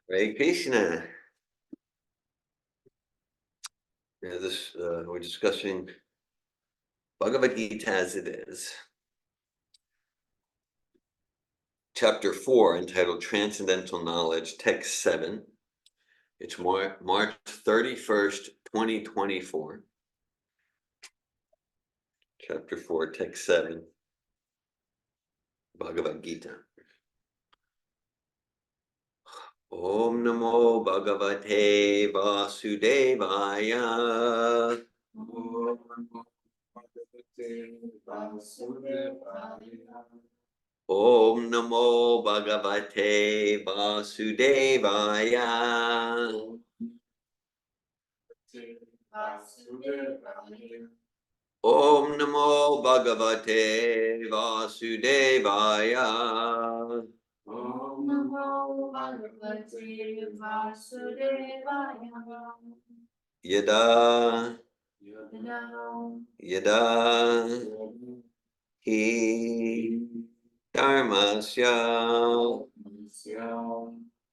Hare Krishna. Yeah, we're discussing Bhagavad Gita as it is. Chapter 4, entitled Transcendental Knowledge, Text 7. It's March 31st, 2024. Chapter 4, Text 7, Bhagavad Gita. Om Namo Bhagavate Vasudevaya. Om Namo Bhagavate Vasudevaya. Om Namo Bhagavate Vasudevaya. Om Namo Bhagavate Vasudevaya. Om Namo Bhagavate Vasudevaya. Yada Hi Dharmasya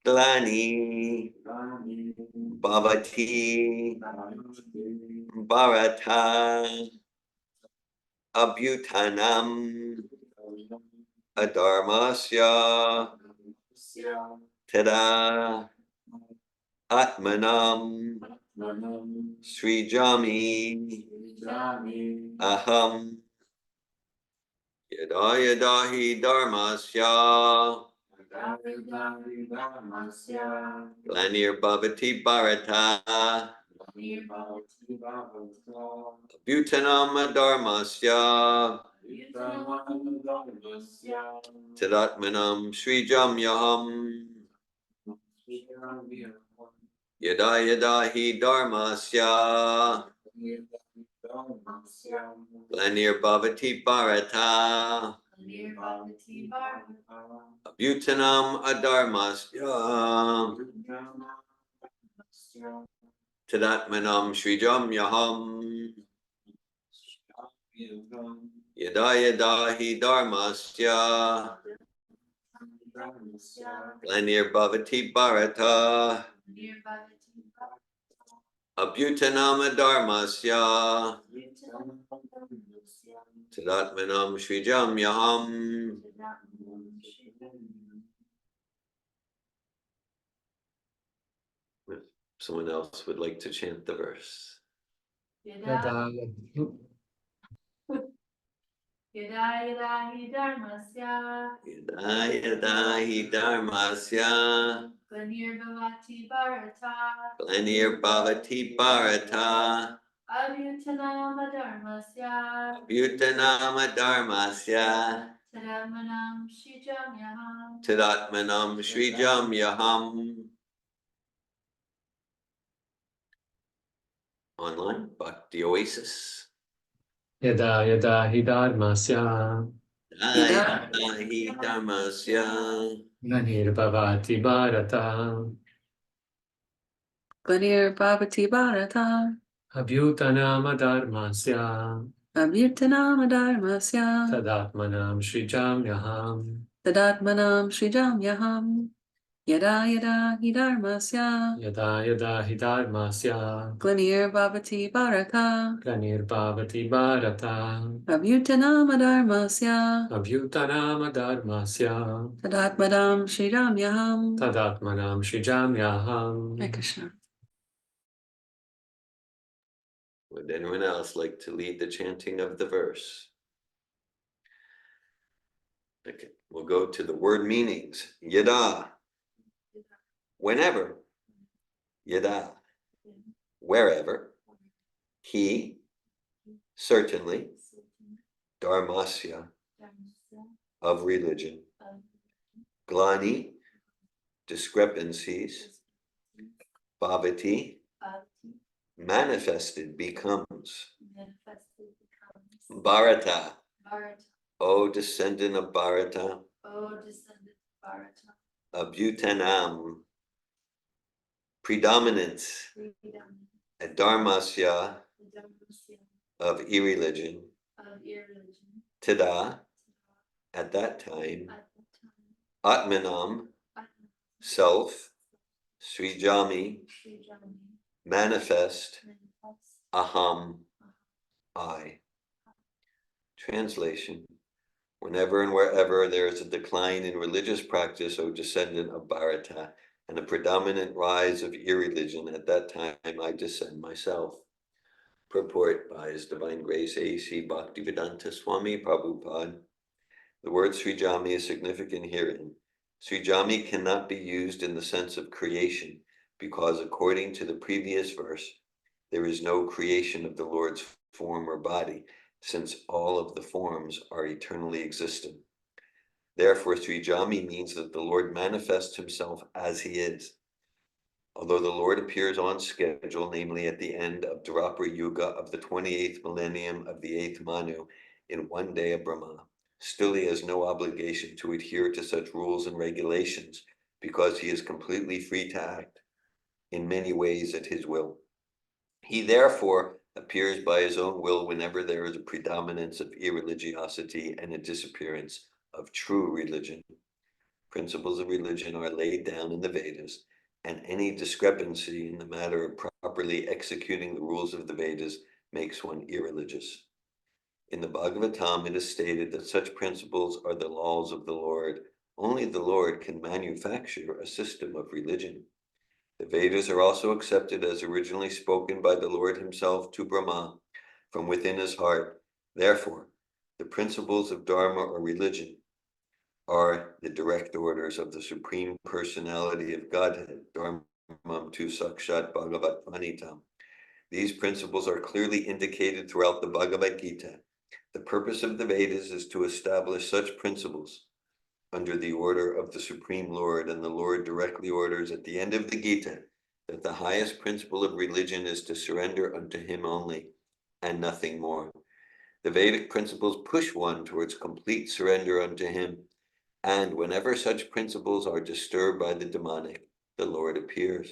Glani Bhavati Bharata Abhutanam Adharmasya Tada Atmanam Srijami Aham Yada Yada Hi Dharmasya Glanir Bhavati Bharata Abhutanam Dharmasya Tadatmanam Srijam Yaham Yada Yada Hi Dharmasya Glanir Bhavati Bharata Abhutanam Adharmasya Tadatmanam Srijam Yaham Yada Yada Hi Dharmasya Glanir Bhavati Bharata Abhutanam Adharmasya Tadatmanam Srijam Yaham. If someone else would like to chant the verse. Yada Yada Hi Dharmasya Yada Hi Dharmasya Glanir Bhavati Bharata Glanir Bhavati Bharata Abhutanam Dharmasya Abhutanam Dharmasya Tadatmanam Srijam Yaham. Tadatmanam Srijam Yaham. Online, Bhakti Oasis. Yada Yada Hi Dharmasya Yada Hi Dharmasya Glanir Bhavati Bharata Glanir Bhavati Bharata Abhutanam Dharmasya Abhutanam Dharmasya Tadatmanam Srijam Yaham. Tadatmanam Srijam Yaham. Yada Yada Hi Dharmasya Yada Yada Hi Dharmasya Glanir Bhavati Bharata Glanir Bhavati Bharata Abhutanam Dharmasya Abhutanam Dharmasya Tadatmanam Srijam Yaham. Tadatmanam Srijam Hare Yaham. Krishna. Would anyone else like to lead the chanting of the verse? Okay, we'll go to the word meanings. Yada, whenever. Yada, wherever. He, certainly. Dharmasya, of religion. Glani, discrepancies. Bhavati, manifested becomes. Bharata, O descendant of Bharata. Abhutanam, predominance. Dharmasya, of irreligion. Tada, at that time. Atmanam, self. Srijami, Srijami, manifest, manifest, aham, I. Translation. Whenever and wherever there is a decline in religious practice, O descendant of Bharata, and a predominant rise of irreligion, at that time I descend myself. Purport by His Divine Grace A.C. Bhaktivedanta Swami Prabhupada. The word Srijami is significant herein. Srijami cannot be used in the sense of creation, because according to the previous verse, there is no creation of the Lord's form or body, since all of the forms are eternally existent. Therefore, Srijami means that the Lord manifests himself as he is. Although the Lord appears on schedule, namely at the end of Dwapara Yuga of the 28th millennium of the 8th Manu, in one day of Brahma, still he has no obligation to adhere to such rules and regulations, because he is completely free to act in many ways at his will. He therefore appears by his own will whenever there is a predominance of irreligiosity and a disappearance of true religion. Principles of religion are laid down in the Vedas, and any discrepancy in the matter of properly executing the rules of the Vedas makes one irreligious. In the Bhagavatam, it is stated that such principles are the laws of the Lord. Only the Lord can manufacture a system of religion. The Vedas are also accepted as originally spoken by the Lord himself to Brahma from within his heart. Therefore, the principles of Dharma or religion are the direct orders of the Supreme Personality of Godhead, Dharmam tu Sakshat Bhagavat Vanitam. These principles are clearly indicated throughout the Bhagavad Gita. The purpose of the Vedas is to establish such principles under the order of the Supreme Lord, and the Lord directly orders at the end of the Gita that the highest principle of religion is to surrender unto him only and nothing more. The Vedic principles push one towards complete surrender unto him, and whenever such principles are disturbed by the demonic, the Lord appears.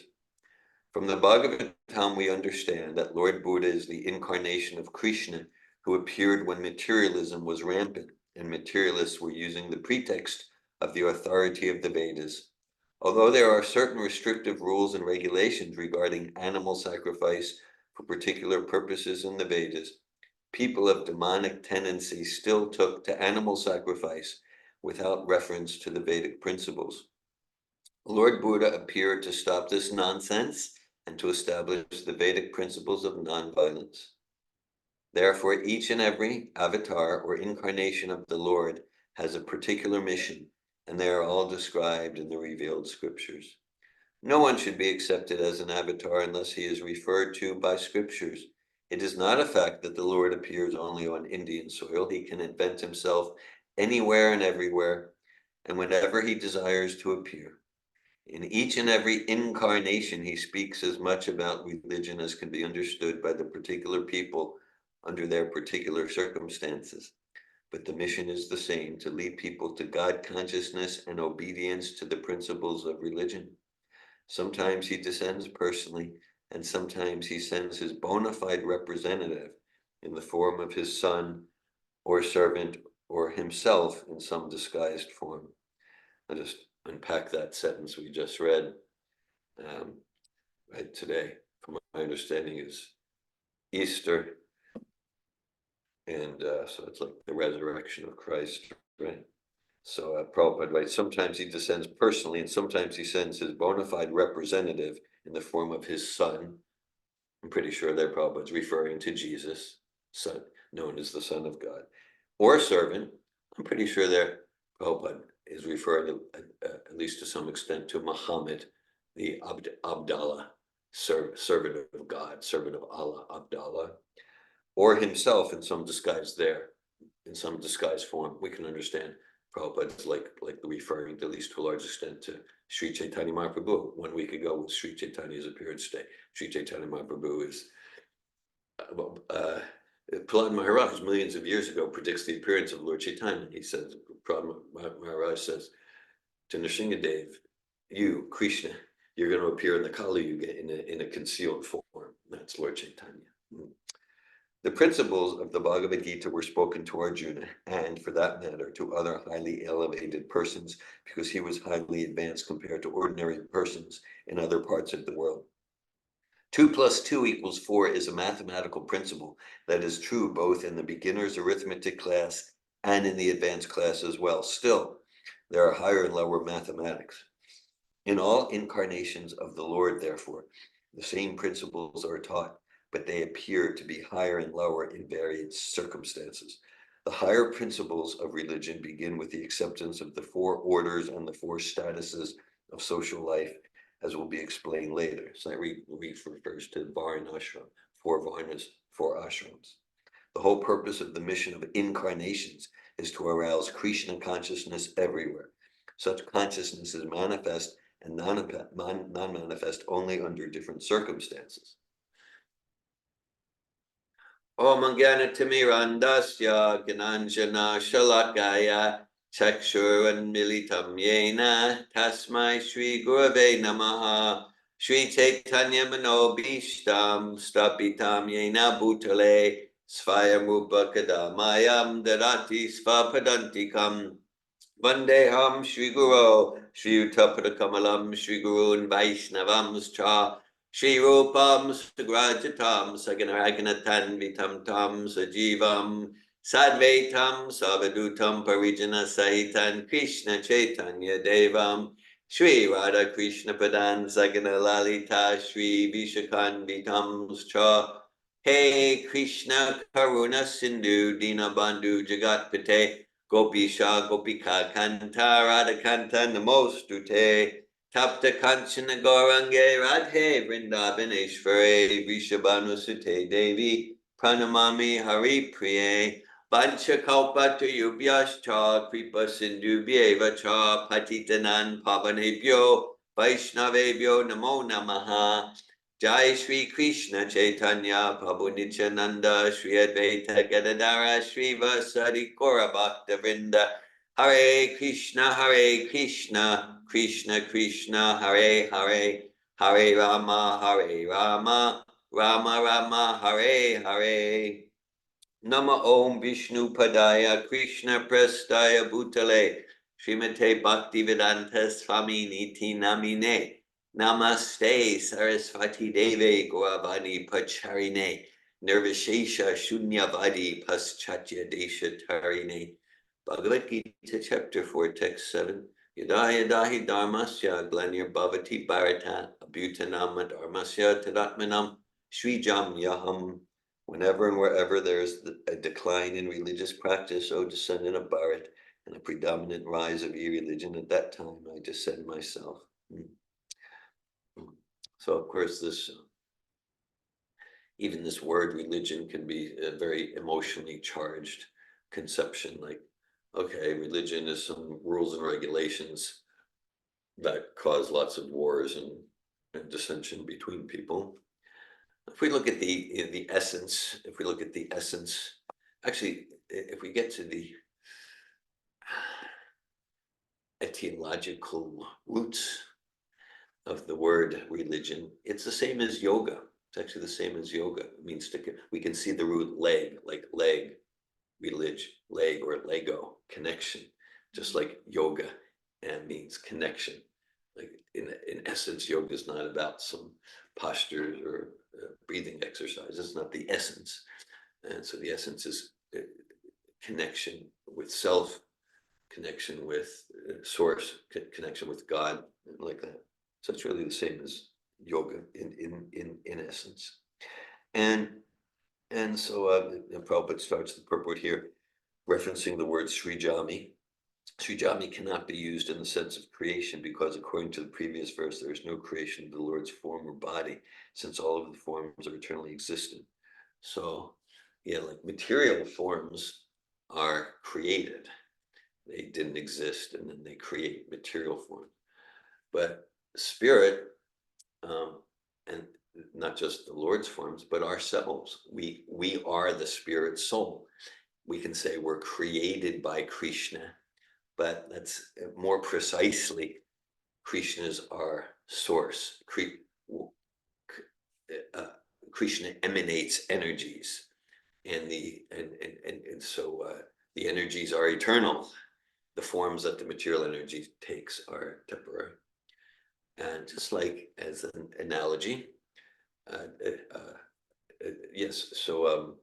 From the Bhagavatam, we understand that Lord Buddha is the incarnation of Krishna, who appeared when materialism was rampant, and materialists were using the pretext of the authority of the Vedas. Although there are certain restrictive rules and regulations regarding animal sacrifice for particular purposes in the Vedas, people of demonic tendencies still took to animal sacrifice without reference to the Vedic principles. Lord Buddha appeared to stop this nonsense and to establish the Vedic principles of nonviolence. Therefore, each and every avatar or incarnation of the Lord has a particular mission, and they are all described in the revealed scriptures. No one should be accepted as an avatar unless he is referred to by scriptures. It is not a fact that the Lord appears only on Indian soil. He can invent himself anywhere and everywhere, and whenever he desires to appear. In each and every incarnation, he speaks as much about religion as can be understood by the particular people under their particular circumstances. But the mission is the same, to lead people to God consciousness and obedience to the principles of religion. Sometimes he descends personally, and sometimes he sends his bona fide representative in the form of his son or servant or himself in some disguised form. I'll just unpack that sentence we just read. Right today, from my understanding, is Easter, and so it's like the resurrection of Christ, right? So Prabhupada writes, sometimes he descends personally, and sometimes he sends his bona fide representative in the form of his son. I'm pretty sure there Prabhupada's referring to Jesus, son, known as the Son of God, or servant. I'm pretty sure there Prabhupada is referring to, at least to some extent, to Muhammad, the Abdallah, servant of God, servant of Allah, Abdallah, or himself in some disguise there, in some disguised form. We can understand Prabhupada's like referring, at least to a large extent, to Sri Chaitanya Mahaprabhu. 1 week ago was Sri Chaitanya's appearance day. Sri Chaitanya Mahaprabhu is Prahlad Maharaj, millions of years ago, predicts the appearance of Lord Chaitanya. He says, Prahlad Maharaj says to Nrsingadev, you, Krishna, you're going to appear in the Kali Yuga in a concealed form. That's Lord Chaitanya. The principles of the Bhagavad Gita were spoken to Arjuna and, for that matter, to other highly elevated persons because he was highly advanced compared to ordinary persons in other parts of the world. 2 + 2 = 4 is a mathematical principle that is true both in the beginner's arithmetic class and in the advanced class as well. Still, there are higher and lower mathematics. In all incarnations of the Lord, therefore, the same principles are taught, but they appear to be higher and lower in various circumstances. The higher principles of religion begin with the acceptance of the 4 orders and the 4 statuses of social life, as will be explained later. So that refers to Varna ashram, 4 varnas, 4 ashrams. The whole purpose of the mission of incarnations is to arouse Krishna consciousness everywhere. Such consciousness is manifest and non-manifest only under different circumstances. Om Jnana-timirandasya Gyananjana Shalakaya Chakshurunmilitam Yena Tasmai Shri Gurave Namaha Shri Chaitanya Manobhishtam Stapitam Yena Bhutale Svayam Rupa Kadamayam Darati Svapadantikam Vandeham Shri Guru Shri Utapadakamalam Shri Gurun Vaishnavamscha Shri Rupam Sagrajatam Saganaraganatan Vitam Tam Sajivam Sadvaitam Savadutam Parijana Sahitan Krishna Chaitanya Devam Shri Radha Krishna Padan Sagana Lalita Shri Vishakan Vitamscha Hey Krishna Karuna Sindhu Dina Bandhu Jagat Pate Gopisha Gopika Kanta Radha Kanta Namostute Tapta Kanchana Gaurange Radhe Vrindavaneshware Vishabhanu Sute Devi Pranamami Hari Priye Pancha Kalpata Yubhyascha Kripa Sindhu Bhyevacha Patitanan Pavanebhyo Vaishnavebhyo Namo Namaha Jai Shri Krishna Chaitanya Prabhu Nityananda Shri Advaita Gadadara Shri Vasari Gaura Bhakta Vrinda Hare Krishna Krishna Krishna Hare Hare Hare Rama Rama Rama Hare Hare Nama Om Vishnu Padaya Krishna Prestaya Bhutale Srimate Bhaktivedanta Swami Niti Namine Namaste Saraswati Deve Gauravani Pacharine Nirvishesha Shunyavadi Paschatya Desha Tarine Bhagavad Gita Chapter 4 Text 7 Yada Yadahi Dharmasya Glanir Bhavati Bharata Abhutanama Dharmasya Tadatmanam Srijam Yaham. Whenever and wherever there is a decline in religious practice, O descendant of Bharat, and a predominant rise of e-religion, at that time I descend myself. So of course this, even this word religion can be a very emotionally charged conception, like, okay, religion is some rules and regulations that cause lots of wars and dissension between people. If we look at the essence, actually, if we get to the etiological roots of the word religion, it's the same as yoga. It's actually the same as yoga. It means we can see the root leg, like leg, religion, leg or Lego, connection, just like yoga and means connection. Like in essence, yoga is not about some postures or breathing exercise. It's not the essence. And so the essence is connection with self, connection with source, connection with God, like that. So it's really the same as yoga in essence. And so Prabhupada starts the purport here, referencing the word Srijami. Srijami cannot be used in the sense of creation because according to the previous verse, there is no creation of the Lord's form or body, since all of the forms are eternally existent. So, yeah, like material forms are created. They didn't exist, and then they create material form. But spirit, and not just the Lord's forms, but ourselves, we are the spirit soul. We can say we're created by Krishna, but that's more precisely, Krishna is our source. Krishna emanates energies. and so the energies are eternal. The forms that the material energy takes are temporary. And just like as an analogy, yes, so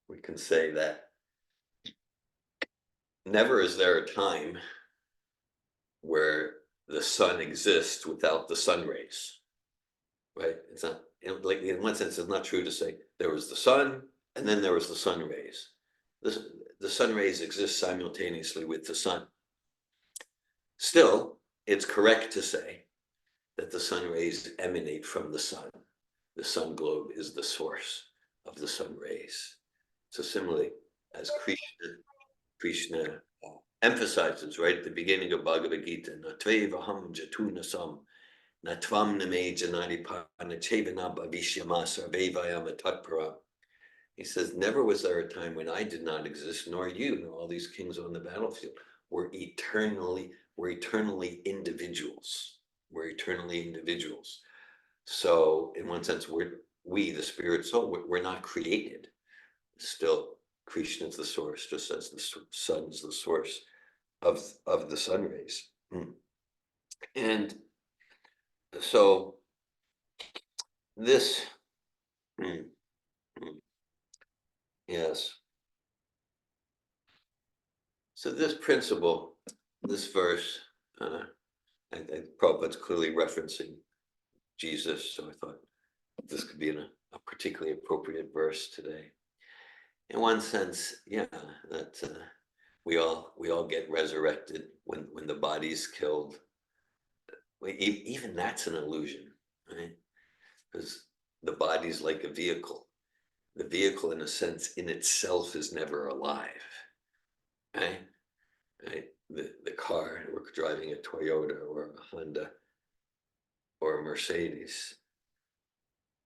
we can say that never is there a time where the sun exists without the sun rays, right? It's not, like in one sense, it's not true to say there was the sun and then there was the sun rays. The sun rays exist simultaneously with the sun. Still, it's correct to say that the sun rays emanate from the sun. The sun globe is the source of the sun rays. So similarly, as Krishna emphasizes right at the beginning of Bhagavad Gita, Natvevaham jatunasam, Natvam name janaripana chevana bhavishyama sarvevayama tatparam. He says, never was there a time when I did not exist, nor you, nor all these kings on the battlefield. We're eternally individuals. We're eternally individuals. So in one sense, we, the spirit soul, we're not created. Still, Krishna is the source, just as the sun is the source of the sun rays. And so this, yes. So this principle, this verse, Prabhupada's clearly referencing Jesus, so I thought this could be a particularly appropriate verse today. In one sense, yeah, that we all get resurrected when the body's killed. Even that's an illusion, right? Because the body's like a vehicle. The vehicle, in a sense, in itself is never alive, right? Right? The car, we're driving a Toyota or a Honda or a Mercedes.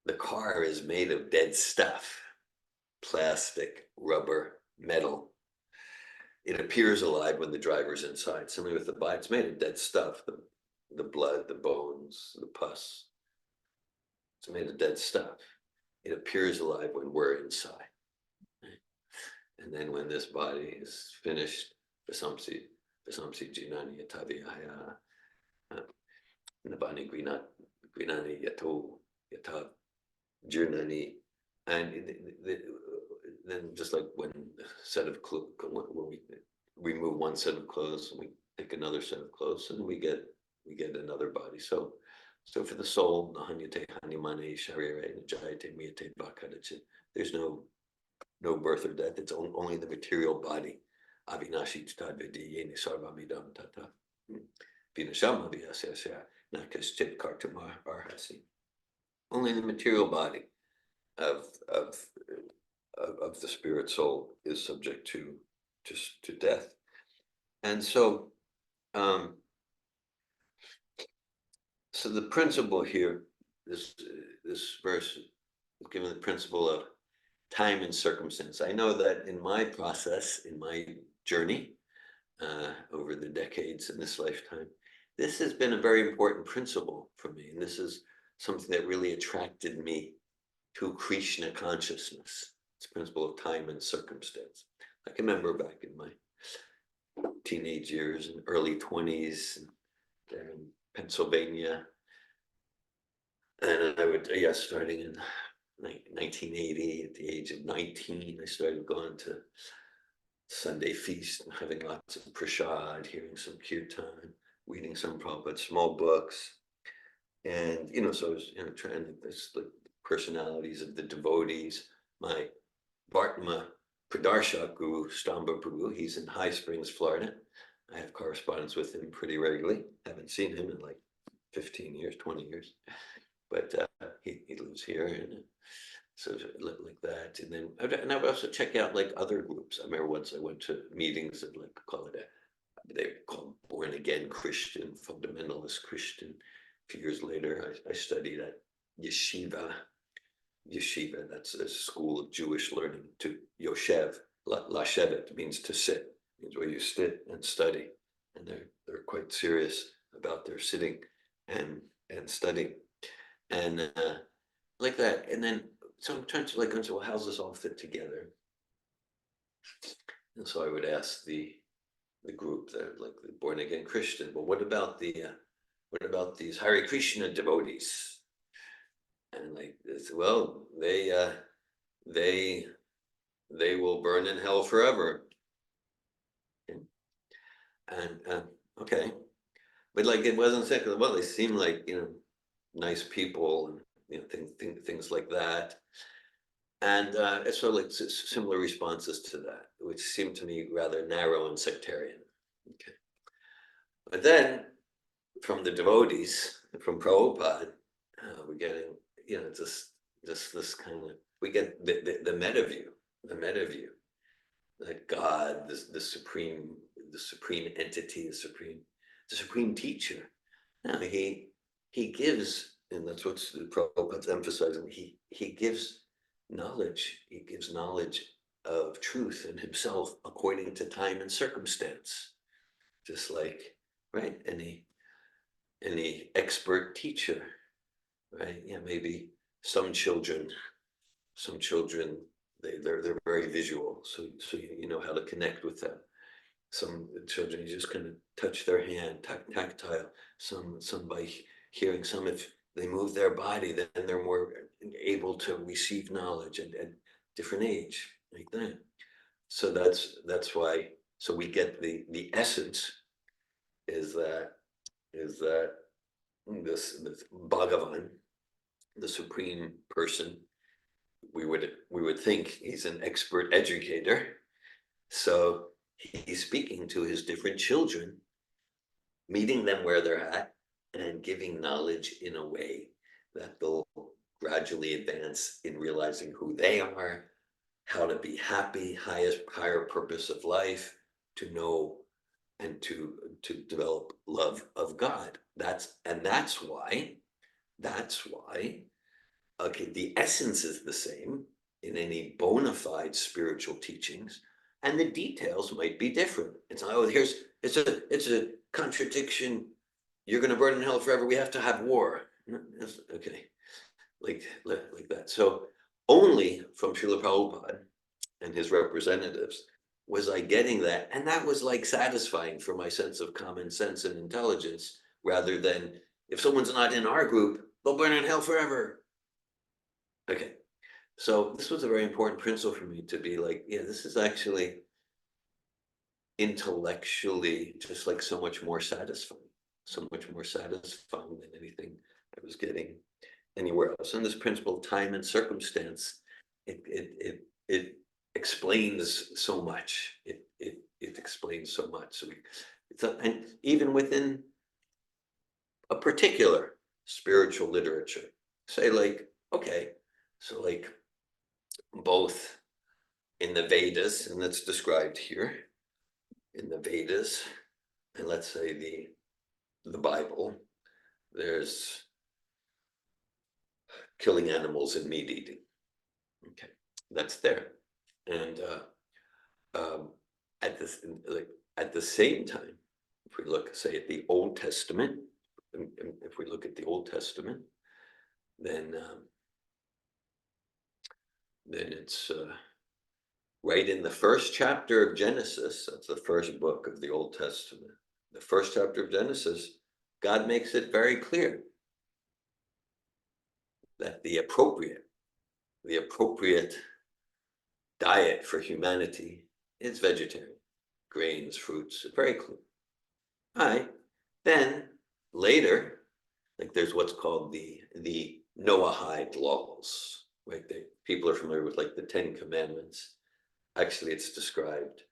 The car is made of dead stuff, plastic, rubber, metal. It appears alive when the driver's inside. Similarly with the body, it's made of dead stuff, the blood, the bones, the pus. It's made of dead stuff. It appears alive when we're inside. Right? And then when this body is finished, Vasamsi Jinani Yatavihaya, Nabani Grinani Yato Yatav Jirnani. And then just like when set of clothes, when we remove one set of clothes and we pick another set of clothes and we get another body. So for the soul, there's no birth or death. It's only the material body. Only the material body of the spirit soul is subject to death. And so so the principle here, this verse is given the principle of time and circumstance. I know that in my process, in my journey over the decades in this lifetime, this has been a very important principle for me. And this is something that really attracted me to Krishna consciousness. It's the principle of time and circumstance. I can remember back in my teenage years and early 20s there in Pennsylvania. And I would, starting in 1980, at the age of 19, I started going to Sunday feast and having lots of prasad, hearing some kirtan, reading some Prabhupada small books. And, so I was, trying to, this like personalities of the devotees. My Bhartma Pradarshak guru, Stamba Prabhu, he's in High Springs, Florida. I have correspondence with him pretty regularly. Haven't seen him in like 15 years, 20 years. But he lives here, and so like that. And I would also check out like other groups. I remember once I went to meetings of like they call Born Again Christian, Fundamentalist Christian. A few years later, I studied at Yeshiva. Yeshiva, that's a school of Jewish learning. To Yoshev, Lashevet means to sit, means where you sit and study. And they're quite serious about their sitting and studying. And like that. And then so I'm trying to like answer, well, how's this all fit together? And so I would ask the group that like the born again Christian, but what about these Hare Krishna devotees? And like this, well, they will burn in hell forever. And okay, but like it wasn't said, well, they seem like nice people and things like that. And it's sort of like similar responses to that, which seemed to me rather narrow and sectarian. Okay, but then from the devotees, from Prabhupada, we're getting just this kind of, we get the meta view, that God, the supreme entity, the supreme teacher. Now he gives, and that's what Prabhupada's emphasizing. He gives knowledge. He gives knowledge of truth in himself according to time and circumstance, just like right any expert teacher, right? Yeah, maybe some children they're very visual, so you know how to connect with them. Some children you just kind of touch their hand, tactile. Some by hearing. Some if they move their body, then they're more able to receive knowledge at different age, like that. So that's why. So we get the essence is that this Bhagavan, the supreme person, we would think he's an expert educator. So he's speaking to his different children, meeting them where they're at, and giving knowledge in a way that they'll gradually advance in realizing who they are, how to be happy, higher purpose of life, to know and to develop love of God. That's why okay, the essence is the same in any bona fide spiritual teachings, and the details might be different. It's not, oh, it's a contradiction. You're going to burn in hell forever. We have to have war. Okay, like that. So only from Srila Prabhupada and his representatives was I getting that, and that was like satisfying for my sense of common sense and intelligence, rather than if someone's not in our group, they'll burn in hell forever. Okay, so this was a very important principle for me, to be like, yeah, this is actually intellectually just like so much more satisfying than anything I was getting anywhere else. And this principle of time and circumstance, it explains so much. It explains so much. So and even within a particular spiritual literature, say like, okay, so like both in the Vedas, and that's described here, in the Vedas, and let's say the Bible, there's killing animals and meat eating. Okay, that's there. And at the same time, if we look, say, at the Old Testament, if we look at the Old Testament, then it's right in the first chapter of Genesis. That's the first book of the Old Testament. The first chapter of Genesis, God makes it very clear that the appropriate diet for humanity is vegetarian, grains, fruits. Very clear. All right. Then later, like there's what's called the Noahide laws, right? People are familiar with like the Ten Commandments. Actually, it's described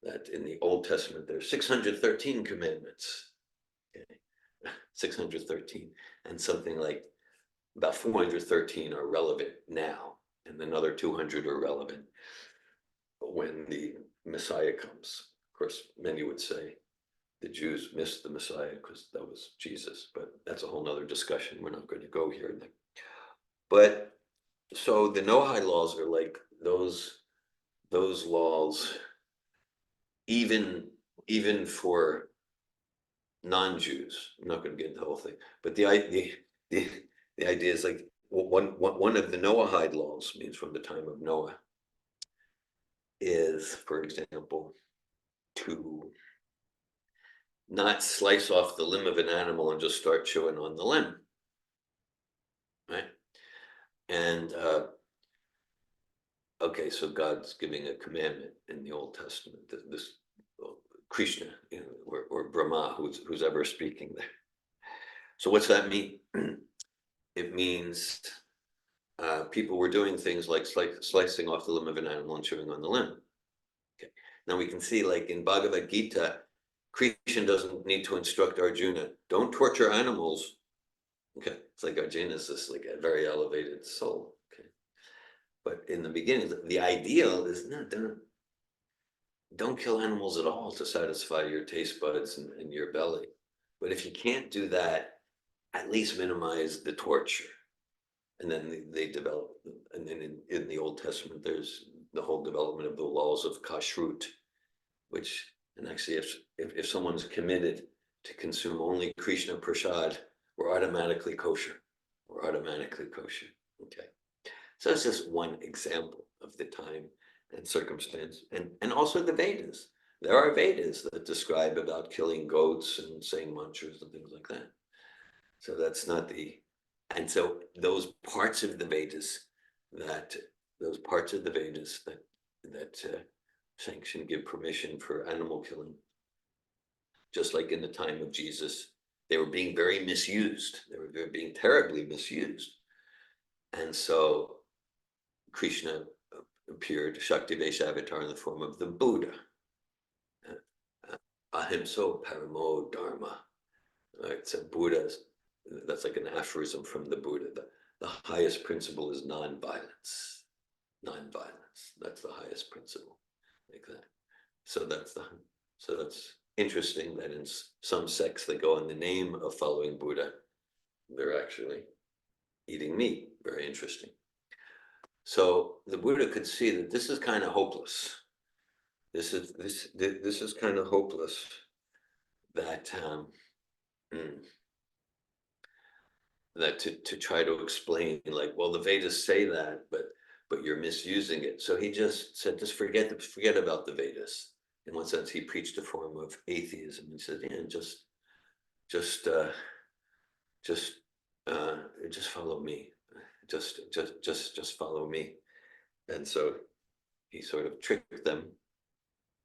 that in the Old Testament there's 613 commandments. Okay. 613, and something like about 413 are relevant now, and another 200 are relevant when the Messiah comes. Of course, many would say the Jews missed the Messiah because that was Jesus, but that's a whole nother discussion. We're not going to go here. But so the Noahide laws are like those laws, even for non-Jews. I'm not going to get into the whole thing, but the idea is like one of the Noahide laws, means from the time of Noah, is, for example, to not slice off the limb of an animal and just start chewing on the limb, right? And okay, so God's giving a commandment in the Old Testament, this Krishna, you know, or Brahma, who's ever speaking there. So what's that mean? It means people were doing things like slicing off the limb of an animal and chewing on the limb. Okay. Now we can see, like in Bhagavad Gita, Krishna doesn't need to instruct Arjuna, don't torture animals. Okay, it's like Arjuna is this like a very elevated soul. Okay, but in the beginning, the ideal is no, don't kill animals at all to satisfy your taste buds and your belly. But if you can't do that, at least minimize the torture. And then they develop, and then in the Old Testament, there's the whole development of the laws of kashrut, which, and actually if someone's committed to consume only Krishna prasad, we're automatically kosher. We're automatically kosher. Okay. So that's just one example of the time and circumstance. And also the Vedas. There are Vedas that describe about killing goats and saying mantras and things like that. So that's not the, and so those parts of the Vedas that sanction, give permission for animal killing, just like in the time of Jesus, they were being very misused. They were being terribly misused. And so Krishna appeared, Shaktivesh avatar, in the form of the Buddha. Ahimso paramo dharma. Right, so Buddha's, that's like an aphorism from the Buddha. The highest principle is non-violence. Non-violence. That's the highest principle. Like that. So that's interesting that in some sects they go in the name of following Buddha, they're actually eating meat. Very interesting. So the Buddha could see that this is kind of hopeless. This is kind of hopeless. That that to try to explain, like, well, the Vedas say that, but you're misusing it. So he just said, just forget about the Vedas. In one sense, he preached a form of atheism. He said, yeah, just follow me. Just follow me. And so he sort of tricked them,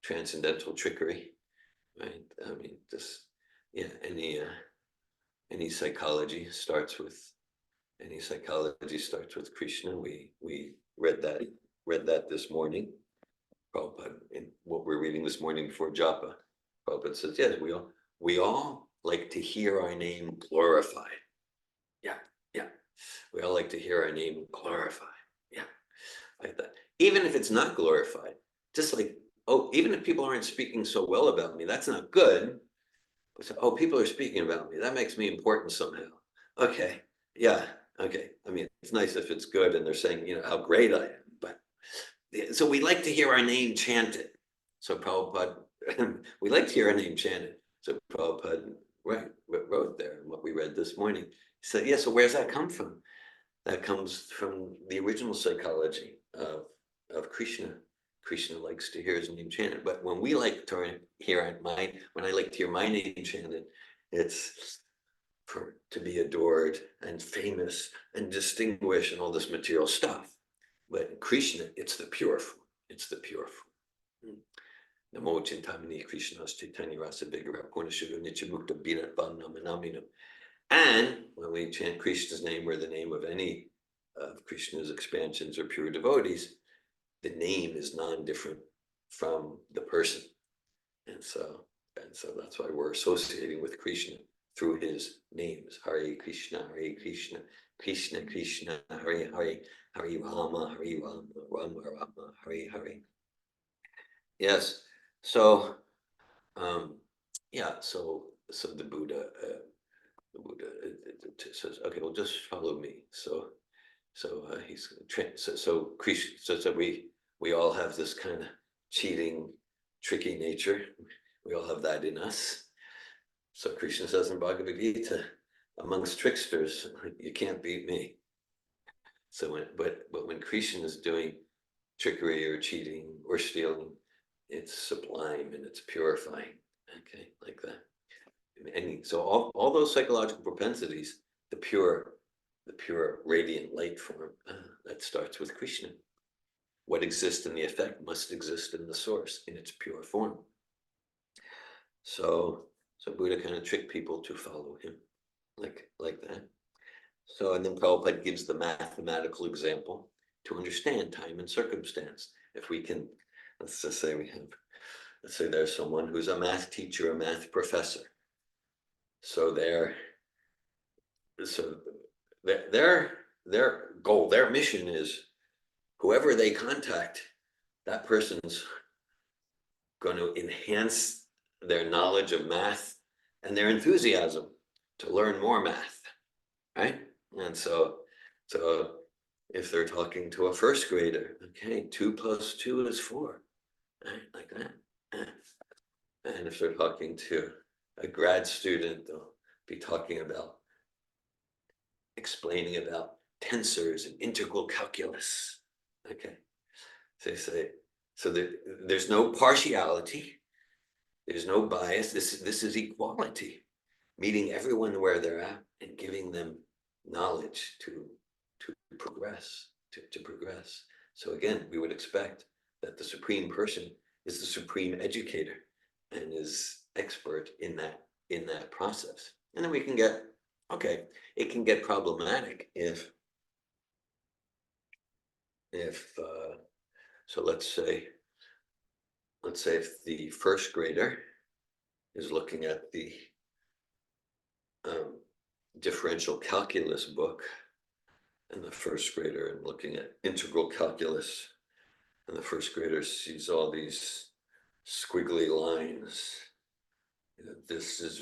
transcendental trickery, right? I mean, just, yeah, any psychology starts with Krishna. We read that this morning. Prabhupada, in what we're reading this morning before japa, Prabhupada says, yes, we all like to hear our name glorified. Yeah. We all like to hear our name glorified. Yeah, like that. Even if it's not glorified, just like, oh, even if people aren't speaking so well about me, that's not good. So, oh, people are speaking about me. That makes me important somehow. Okay, yeah, okay. I mean, it's nice if it's good and they're saying, you know, how great I am. But so we like to hear our name chanted. So Prabhupada, we like to hear our name chanted. So Prabhupada wrote there what we read this morning. He said, yeah, so where's that come from? That comes from the original psychology of Krishna. Krishna likes to hear his name chanted, but when we like to hear when I like to hear my name chanted, it's to be adored and famous and distinguished and all this material stuff. But in Krishna, it's the pure form. It's the pure form. Namo Chintamani Krishna's Chaitanya Rasa Vigara Purnashuddha Nityamukta Birat Namanamina. And when we chant Krishna's name or the name of any of Krishna's expansions or pure devotees, the name is non-different from the person. And so that's why we're associating with Krishna through his names. Hare Krishna, Krishna Krishna, Hare Hare, Hare Rama, Rama Rama, Hare Hare. Yes. So so the Buddha says, okay, well, just follow me. So Krishna, so we all have this kind of cheating, tricky nature. We all have that in us. So Krishna says in Bhagavad Gita, amongst tricksters, you can't beat me. So but when Krishna is doing trickery or cheating or stealing, it's sublime and it's purifying. Okay, like that. And so all those psychological propensities, the pure radiant light form, that starts with Krishna. What exists in the effect must exist in the source in its pure form. So Buddha kind of tricked people to follow him like that. So, and then Prabhupada gives the mathematical example to understand time and circumstance. If we can, let's just say let's say there's someone who's a math teacher, a math professor. So their goal, their mission is whoever they contact, that person's going to enhance their knowledge of math and their enthusiasm to learn more math, right? And so if they're talking to a first grader, okay, 2 + 2 is 4, right? Like that. And if they're talking to a grad student, they'll be talking about explaining about tensors and integral calculus. Okay, so they say, so there's no partiality, there's no bias. This is equality, meeting everyone where they're at and giving them knowledge to progress, to progress. So again, we would expect that the Supreme Person is the supreme educator and is expert in that process. And then we can get, okay, it can get problematic if so let's say if the first grader is looking at the differential calculus book, and the first grader and looking at integral calculus, and the first grader sees all these squiggly lines. This is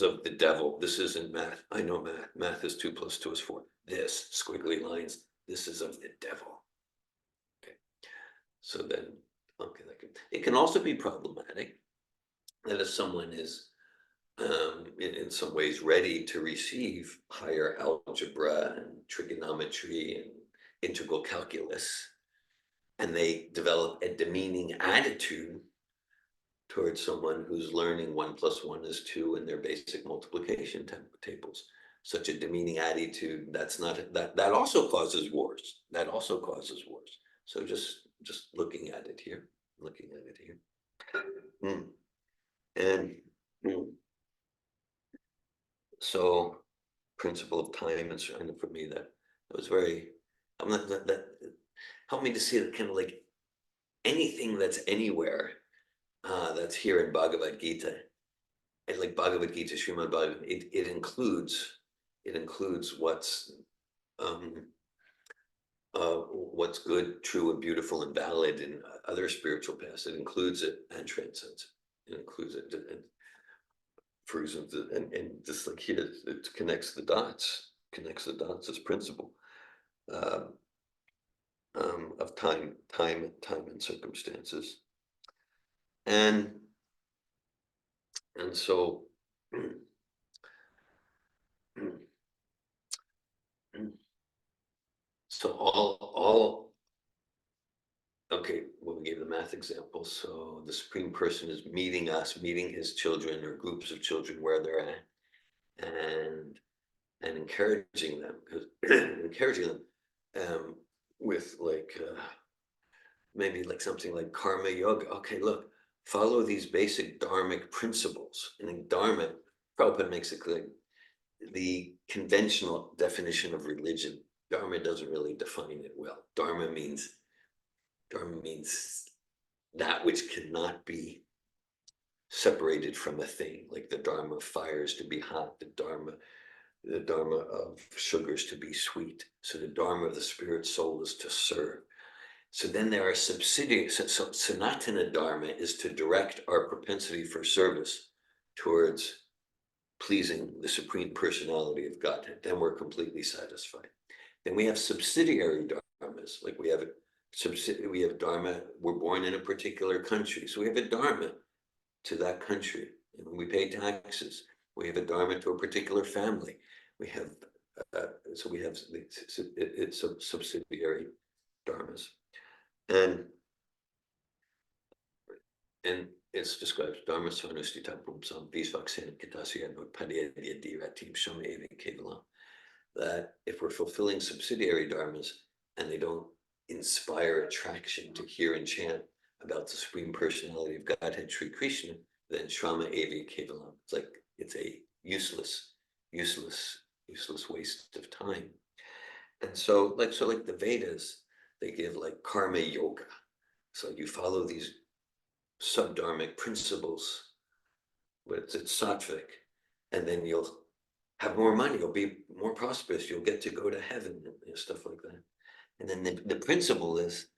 of the devil. This isn't math. I know math. Math is 2 + 2 is 4. This squiggly lines, this is of the devil. Okay. So then, okay, it can also be problematic that if someone is in some ways ready to receive higher algebra and trigonometry and integral calculus, and they develop a demeaning attitude towards someone who's learning 1 + 1 is 2 in their basic multiplication tables. Such a demeaning attitude, that also causes wars. That also causes wars. So just looking at it here. And so principle of time, and certainly for me that was very, that helped me to see that kind of like anything that's anywhere that's here in Bhagavad Gita, and like Bhagavad Gita, Srimad Bhagavatam, it includes what's good, true, and beautiful, and valid in other spiritual paths. It includes it and transcends it. It includes it, and for example, and just like here, it connects the dots as principle of time and circumstances, and so. So all okay, well, we gave the math example. So the Supreme Person is meeting his children or groups of children where they're at, and encouraging them, with like maybe like something like karma yoga. Okay, look, follow these basic dharmic principles. And in Dharma, Prabhupada makes it clear, the conventional definition of religion, Dharma doesn't really define it well. Dharma means that which cannot be separated from a thing, like the Dharma of fires to be hot, the Dharma of sugars to be sweet. So the Dharma of the spirit soul is to serve. So then there are subsidiaries. So Sanatana Dharma is to direct our propensity for service towards pleasing the Supreme Personality of Godhead. Then we're completely satisfied. Then we have subsidiary dharmas, like we have dharma, we're born in a particular country, so we have a dharma to that country, and we pay taxes. We have a dharma to a particular family. We have so we have it's subsidiary dharmas, and it's described dharma sanustita pumsam visvaksena kitasya notpadya diratim shama eva kevalam, that if we're fulfilling subsidiary dharmas and they don't inspire attraction to hear and chant about the Supreme Personality of Godhead, Sri Krishna, then Shrama Evi Kevalam. It's a useless waste of time. And so like the Vedas, they give like karma yoga. So you follow these subdharmic principles, but it's sattvic, and then you'll have more money, you'll be more prosperous, you'll get to go to heaven, and stuff like that. And then the principle is,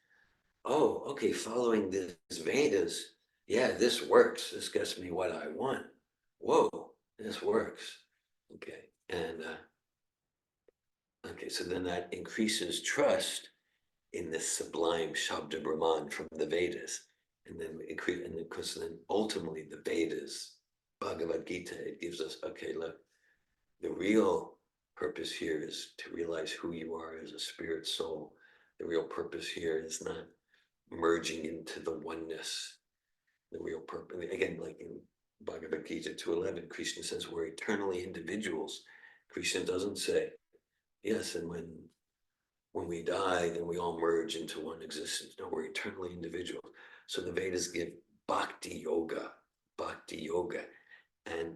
oh, okay, following this Vedas, yeah, this works. This gets me what I want. Whoa, this works. Okay, and okay, so then that increases trust in this sublime Shabda Brahman from the Vedas. And then because then ultimately the Vedas, Bhagavad Gita, it gives us, okay, look, the real purpose here is to realize who you are as a spirit soul. The real purpose here is not merging into the oneness. The real purpose, again, like in Bhagavad Gita 2:11, Krishna says we're eternally individuals. Krishna doesn't say, yes, and when we die, then we all merge into one existence. No, we're eternally individuals. So the Vedas give bhakti yoga, and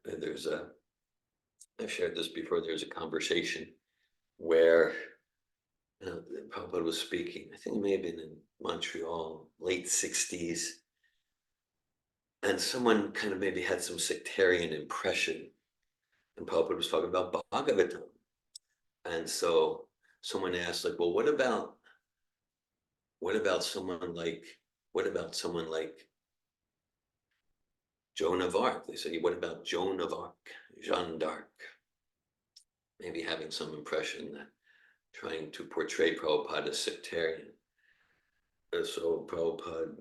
there's I've shared this before, there's a conversation where Prabhupada was speaking, I think it may have been in Montreal, late 60s, and someone kind of maybe had some sectarian impression, and Prabhupada was talking about Bhagavatam. And so someone asked, like, well, what about someone like Joan of Arc? They said, what about Joan of Arc, Jeanne d'Arc? Maybe having some impression that trying to portray Prabhupada as sectarian. So Prabhupada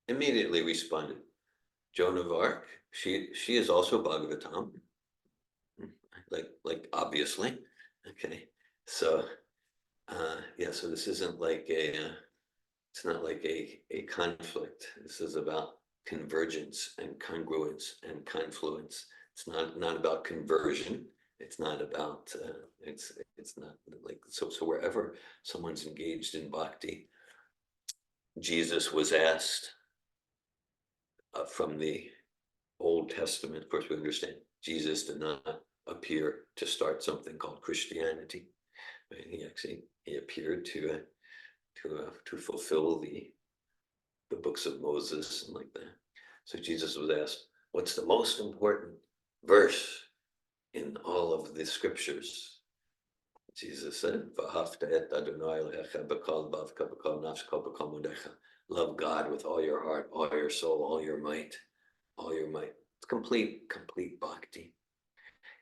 immediately responded, Joan of Arc, she is also Bhagavatam, like obviously, okay. So yeah, so this isn't like it's not like a conflict. This is about convergence and congruence and confluence. It's not about conversion. It's not about it's not like so wherever someone's engaged in bhakti. Jesus was asked from the Old Testament, of course we understand Jesus did not appear to start something called Christianity. Right? He appeared to fulfill the books of Moses and like that. So Jesus was asked, what's the most important verse in all of the scriptures? Jesus said, love God with all your heart, all your soul, all your might, all your might. It's complete bhakti.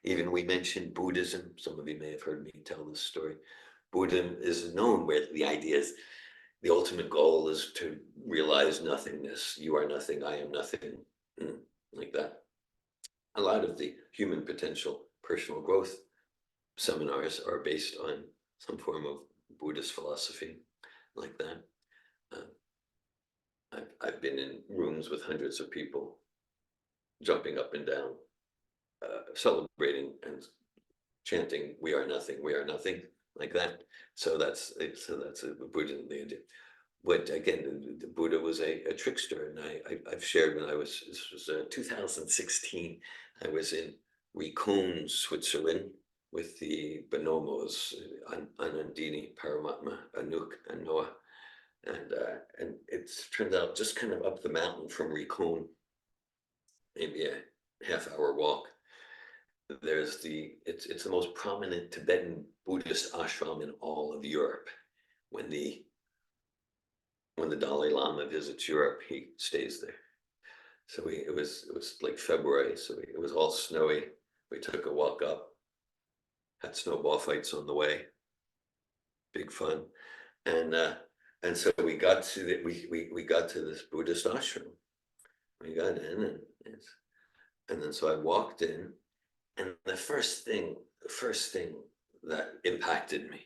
Even we mentioned Buddhism. Some of you may have heard me tell this story. Buddhism is known where the idea is the ultimate goal is to realize nothingness. You are nothing, I am nothing, like that. A lot of the human potential personal growth seminars are based on some form of Buddhist philosophy like that. I've been in rooms with hundreds of people jumping up and down, celebrating and chanting, we are nothing, like that. So that's a Buddhism they did. But again, the Buddha was a trickster, and I've shared when this was 2016, I was in Rikun, Switzerland, with the Bonomos, Anandini, Paramatma, Anuk, and Noah, and it's turned out just kind of up the mountain from Rikun, maybe a half-hour walk. There's it's the most prominent Tibetan Buddhist ashram in all of Europe. When the Dalai Lama visits Europe, he stays there. So it was like February, so it was all snowy. We took a walk up, had snowball fights on the way, big fun, and so we got to we got to this Buddhist ashram. We got in, and then so I walked in, And the first thing that impacted me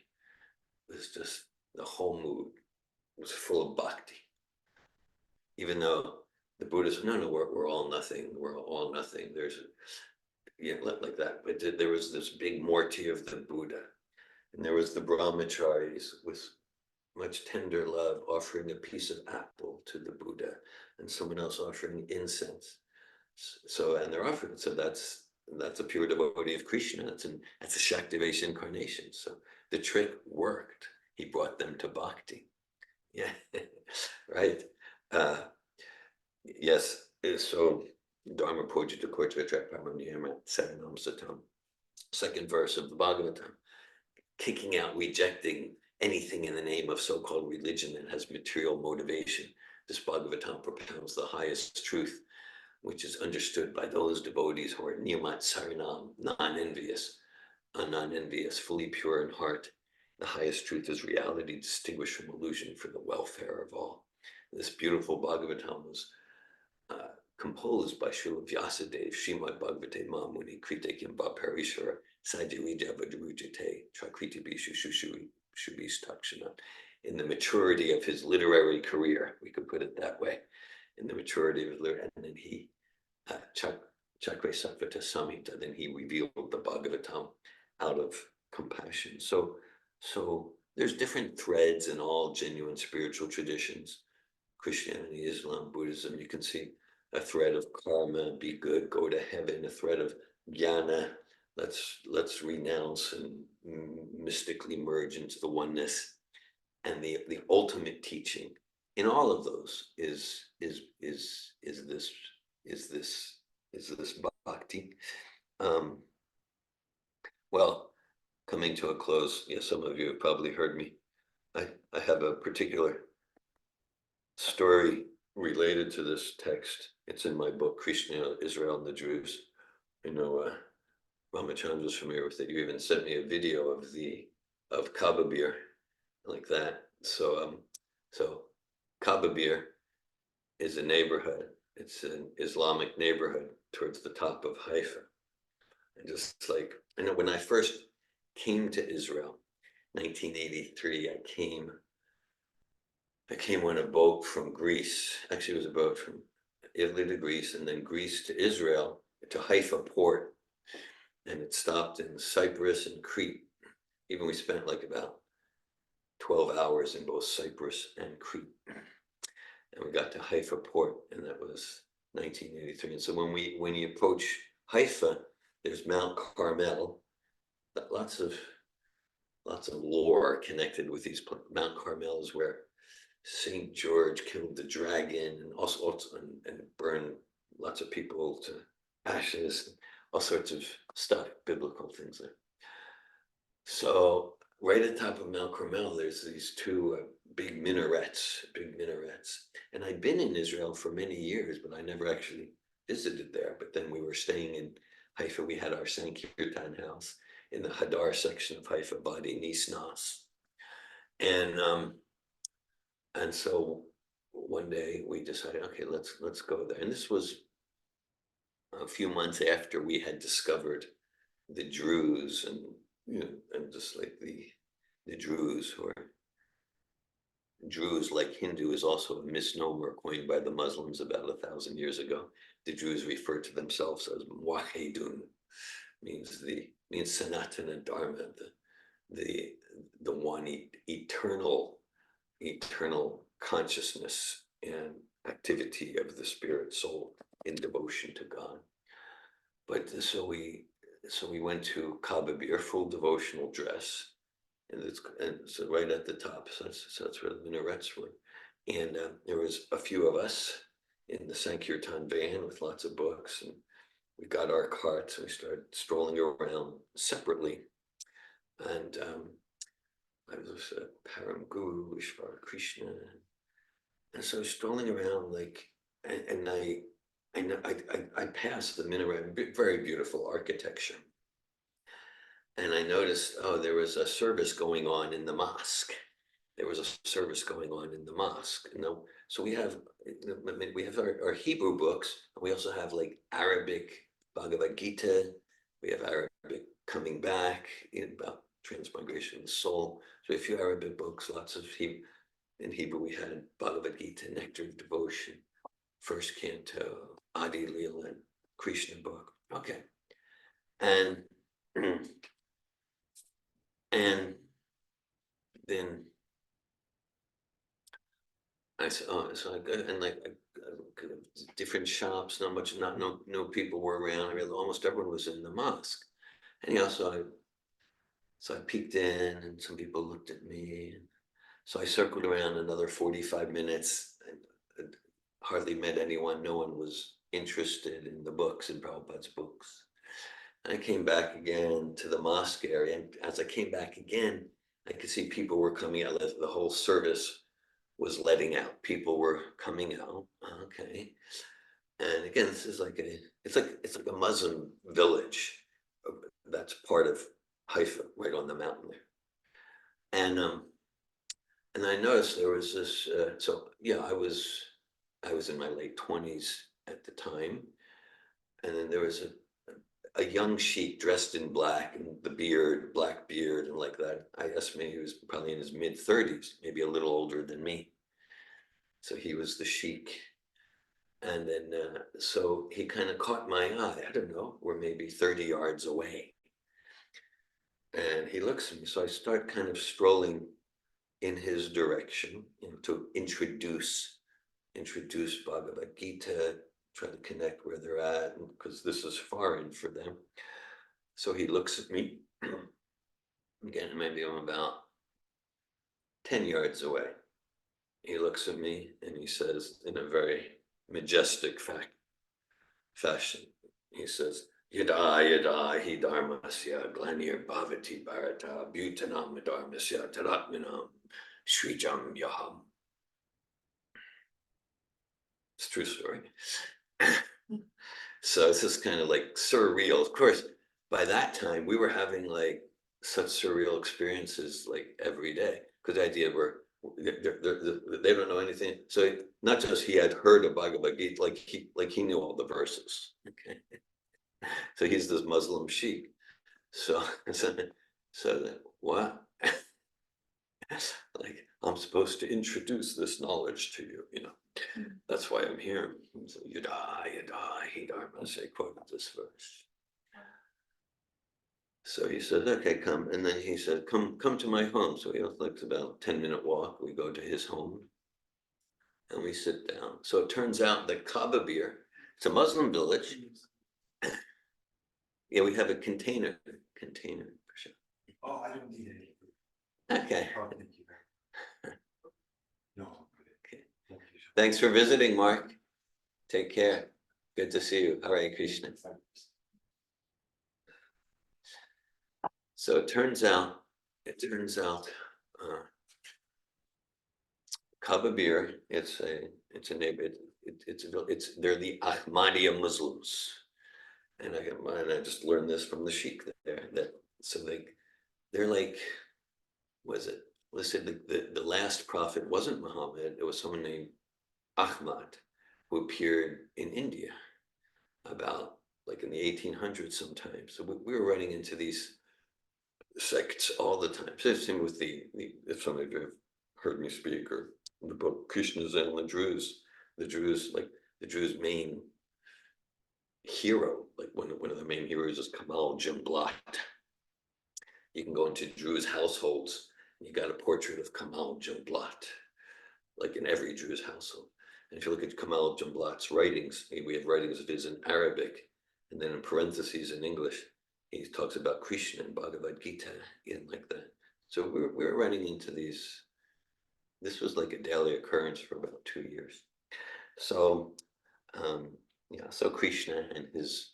was just the whole mood was full of bhakti. Even though the Buddhists, no, we're all nothing, we're all nothing. There's, like that. But there was this big morty of the Buddha, and there was the brahmacharis with much tender love offering a piece of apple to the Buddha, and someone else offering incense. So, and they're offering, so that's a pure devotee of Krishna. That's a Shaktivesh incarnation. So the trick worked. He brought them to bhakti. Yeah, right. Yes. So Dharma Pujita Kortva Paramniyama Saranam Satam. Second verse of the Bhagavatam, kicking out, rejecting anything in the name of so-called religion that has material motivation. This Bhagavatam propounds the highest truth, which is understood by those devotees who are niyamat saranam, non-envious, fully pure in heart. The highest truth is reality, distinguished from illusion, for the welfare of all. This beautiful Bhagavatam was composed by Srila Vyasadeva, Srimad Bhagavate Mamuni, Krite Kimba Parishara, Sajirija Vajrujate, Trakriti Bishu Shubis Takshana. In the maturity of his literary career, we could put it that way, in the maturity of his literary, and then he, Chakre Satvata Samhita, then he revealed the Bhagavatam out of compassion. So there's different threads in all genuine spiritual traditions, Christianity, Islam, Buddhism. You can see a thread of karma, be good, go to heaven, a thread of jnana, let's renounce and mystically merge into the oneness. And the ultimate teaching in all of those is this bhakti. Well, coming to a close, yes, some of you have probably heard me. I have a particular story related to this text. It's in my book, Krishna, Israel, and the Druze. You know, Ramachandra's familiar with it. You even sent me a video of Kababir, like that. So Kababir is a neighborhood. It's an Islamic neighborhood towards the top of Haifa. And just like, I know when I first came to Israel, 1983, I came on a boat from Greece. Actually, it was a boat from Italy to Greece, and then Greece to Israel, to Haifa port. And it stopped in Cyprus and Crete. Even we spent like about 12 hours in both Cyprus and Crete. And we got to Haifa port, and that was 1983. And so when you approach Haifa, there's Mount Carmel. Lots of lore connected with these. Mount Carmel is where Saint George killed the dragon, and also and burned lots of people to ashes, all sorts of stuff, biblical things there. So right at the top of Mount Carmel, there's these two big minarets. And I'd been in Israel for many years, but I never actually visited there. But then we were staying in Haifa. We had our Sankirtan house in the Hadar section of Haifa, Badi Nisnas. And so one day we decided, okay, let's go there. And this was a few months after we had discovered the Druze, and and just like the Druze, who are Druze, like Hindu, is also a misnomer coined by the Muslims about 1,000 years ago. The Druze refer to themselves as Muwahidun, means Sanatana Dharma, the one eternal consciousness and activity of the spirit soul in devotion to God. But so we went to Kababir, full devotional dress, and so right at the top. So that's where the minarets were, and there was a few of us in the Sankirtan van with lots of books, and we got our carts and we started strolling around separately. And I was a Param Guru, Ishvara Krishna, and so strolling around, like, and I passed the minaret, very beautiful architecture. And I noticed, there was a service going on in the mosque. So we have our Hebrew books. And we also have like Arabic Bhagavad Gita, we have Arabic coming back about transmigration of the soul. So a few Arabic books, lots of Hebrew. In Hebrew, we had Bhagavad Gita, Nectar of Devotion, First Canto, Adi Leela, Krishna book. Okay. And and then I said, oh, so I go and like different shops, no people were around. I mean, almost everyone was in the mosque. And so I peeked in, and some people looked at me. So I circled around another 45 minutes and hardly met anyone. No one was interested in the books, in Prabhupada's books. And I came back again to the mosque area. And as I came back again, I could see people were coming out. The whole service was letting out. People were coming out. Okay. And again, this is like it's like a Muslim village. That's part of Haifa, right on the mountain there. And I noticed there was this. So yeah, I was in my late 20s at the time, and then there was a young sheik dressed in black and the beard, black beard, and like that. I estimate he was probably in his mid-30s, maybe a little older than me. So he was the sheik. And then, so he kind of caught my eye. I don't know, we're maybe 30 yards away. And he looks at me. So I start kind of strolling in his direction, to introduce Bhagavad Gita, try to connect where they're at, because this is foreign for them. So he looks at me. Again, maybe I'm about 10 yards away. He looks at me and he says, in a very majestic fashion, he says, Yada yada hi dharmasya glanir bhavati bharata bhutanam dharmasya taratminam shrijam yaham. It's a true story. So it's just kind of like surreal. Of course, by that time we were having like such surreal experiences like every day, because the idea were they don't know anything. So not just he had heard of Bhagavad Gita, like he knew all the verses. Okay. So he's this Muslim sheik. So what? Like, I'm supposed to introduce this knowledge to you, That's why I'm here. So Yada, he dharma, say quoted this verse. So he said, okay, come. And then he said, come to my home. So it's about a 10-minute walk. We go to his home and we sit down. So it turns out that Kaaba beer, it's a Muslim village. Yeah, we have a container for sure. Oh, I don't need any. Okay. Oh, thank you. No. Okay. Thank you. Thanks for visiting, Mark. Take care. Good to see you. Hare Krishna. So it turns out, Kaaba beer, it's a neighbor, they're the Ahmadiyya Muslims. And I just learned this from the sheik there, they're like, was it? Let's say the last prophet wasn't Muhammad, it was someone named Ahmad, who appeared in India about like in the 1800s sometime. So we were running into these sects all the time. Same with if some of you have heard me speak, or the book Krishna's and the Druze, like the Druze main hero, like one of the main heroes is Kamal Jumblat. You can go into Druze households, you got a portrait of Kamal Jumblat, like in every Druze household. And if you look at Kamal Jumblat's writings, we have writings of his in Arabic, and then in parentheses in English, he talks about Krishna and Bhagavad Gita, like that. So we were running into these. This was like a daily occurrence for about 2 years. So, so Krishna and his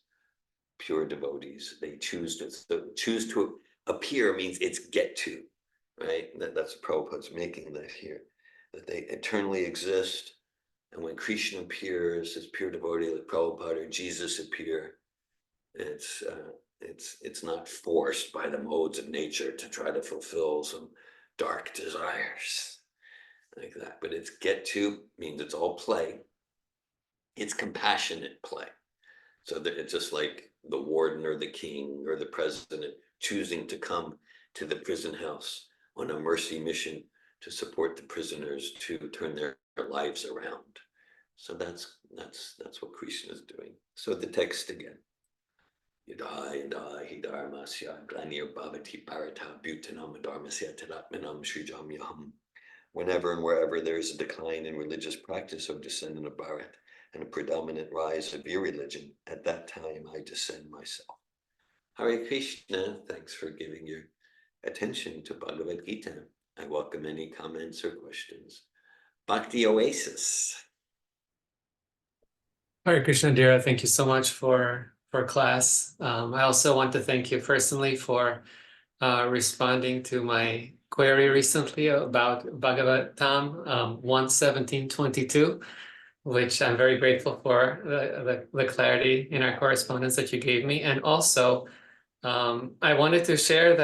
pure devotees, they choose to appear means it's get to, right? That's Prabhupada's making that here, that they eternally exist. And when Krishna appears, his pure devotee, like Prabhupada or Jesus appear, it's not forced by the modes of nature to try to fulfill some dark desires like that. But it's get to means it's all play. It's compassionate play. So that it's just like the warden or the king or the president choosing to come to the prison house on a mercy mission to support the prisoners to turn their lives around. So that's what Krishna is doing. So the text again. Yadai Hidharmasya Glanir Bhavati Parata Bhutanam Dharmasya Tadatmanam Srijamyaham. Whenever and wherever there is a decline in religious practice, O descendant of Bharat, and a predominant rise of irreligion, at that time I descend myself. Hare Krishna, thanks for giving your attention to Bhagavad Gita. I welcome any comments or questions. Bhakti Oasis. Hare Krishna, Dhira, thank you so much for class. I also want to thank you personally for responding to my query recently about Bhagavatam 1:17-22, which I'm very grateful for the clarity in our correspondence that you gave me. And also, I wanted to share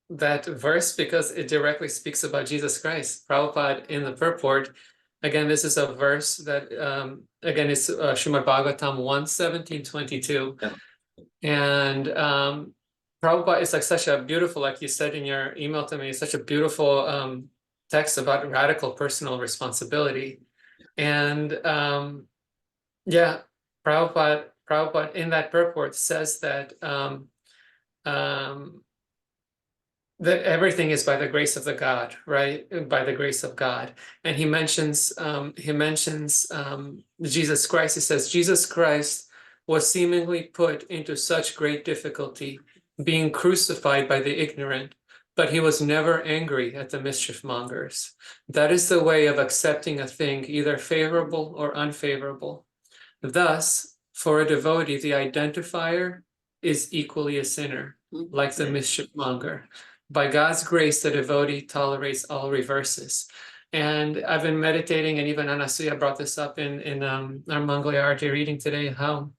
that verse because it directly speaks about Jesus Christ. Prabhupada in the purport, again, this is a verse that, again, it's Srimad Bhagavatam 1:17-22. Yeah. And Prabhupada is like such a beautiful, like you said in your email to me, such a beautiful text about radical personal responsibility. And yeah, Prabhupada in that purport says that that everything is by the grace of the God, right? By the grace of God. And he mentions Jesus Christ. He says, Jesus Christ was seemingly put into such great difficulty, being crucified by the ignorant, but he was never angry at the mischief mongers. That is the way of accepting a thing, either favorable or unfavorable. Thus, for a devotee, the identifier is equally a sinner, like the mischief monger. By God's grace, the devotee tolerates all reverses. And I've been meditating, and even Anasuya brought this up in our Mangalyarati reading today, how,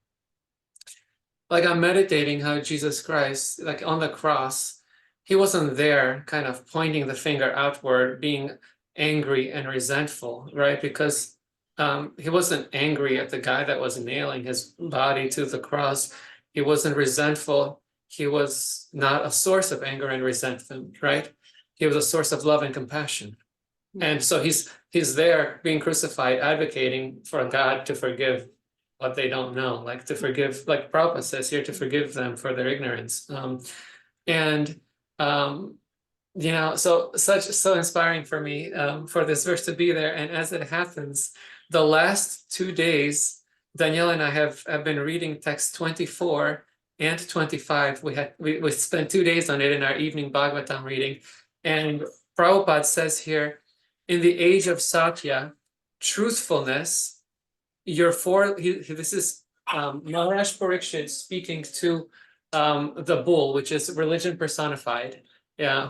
like, I'm meditating how Jesus Christ, like on the cross, he wasn't there kind of pointing the finger outward, being angry and resentful, right? Because he wasn't angry at the guy that was nailing his body to the cross. He wasn't resentful. He was not a source of anger and resentment, right? He was a source of love and compassion. And so he's there being crucified, advocating for God to forgive what they don't know, like to forgive, like Prabhupada says here, to forgive them for their ignorance. You know, so inspiring for me for this verse to be there. And as it happens, the last 2 days, Danielle and I have been reading text 24 and 25. We spent 2 days on it in our evening Bhagavatam reading. And Prabhupada says here, in the age of Satya, truthfulness, this is Maharaj Parikshit speaking to the bull, which is religion personified,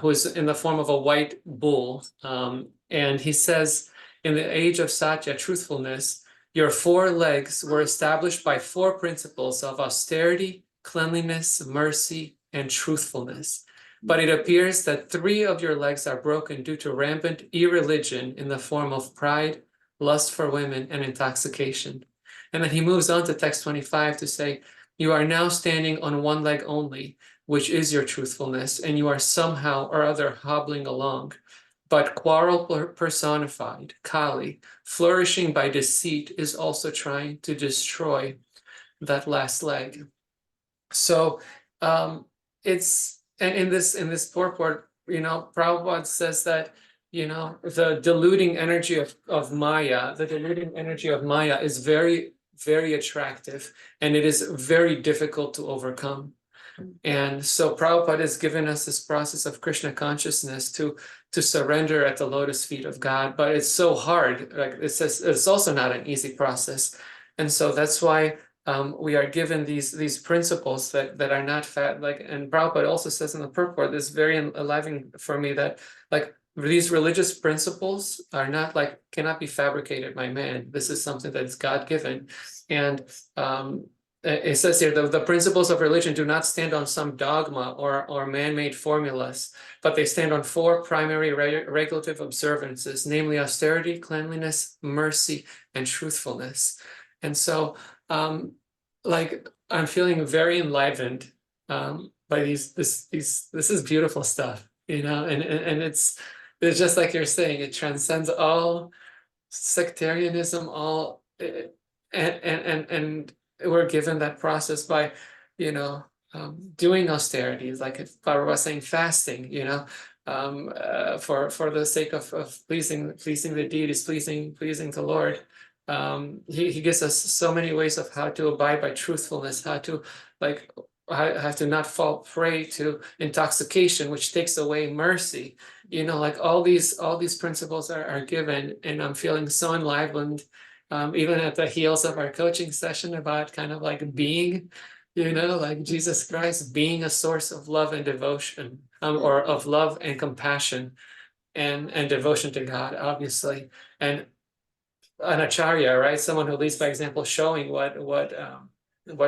who's in the form of a white bull. And he says, in the age of Satya, truthfulness, your 4 legs were established by 4 principles of austerity, cleanliness, mercy, and truthfulness. But it appears that 3 of your legs are broken due to rampant irreligion in the form of pride, lust for women, and intoxication. And then he moves on to text 25 to say, you are now standing on 1 leg only, which is your truthfulness, and you are somehow or other hobbling along. But quarrel personified, Kali, flourishing by deceit, is also trying to destroy that last leg. So it's, and in this purport, you know, Prabhupada says that, you know, the deluding energy of Maya, is very, very attractive, and it is very difficult to overcome. And so Prabhupada has given us this process of Krishna consciousness to surrender at the lotus feet of God, but it's so hard. Like it says, it's also not an easy process. And so that's why we are given these principles that are not fat. Like, and Prabhupada also says in the purport, this very enlivening for me, that like these religious principles are not like, cannot be fabricated by man. This is something that is God-given. And it says here, the principles of religion do not stand on some dogma or man-made formulas, but they stand on 4 primary regulative observances, namely austerity, cleanliness, mercy, and truthfulness. And so like I'm feeling very enlivened by this is beautiful stuff, you know, and it's just like you're saying, it transcends all sectarianism, all and we're given that process by, you know, doing austerities, like if Barbara was saying, fasting, you know, for the sake of pleasing the deities, pleasing the Lord. He gives us so many ways of how to abide by truthfulness, how to like how to not fall prey to intoxication, which takes away mercy. You know, like all these principles are given, and I'm feeling so enlivened, even at the heels of our coaching session about kind of like being, you know, like Jesus Christ being a source of love and devotion, or of love and compassion and devotion to God, obviously, and an acharya, right? Someone who leads by example, showing what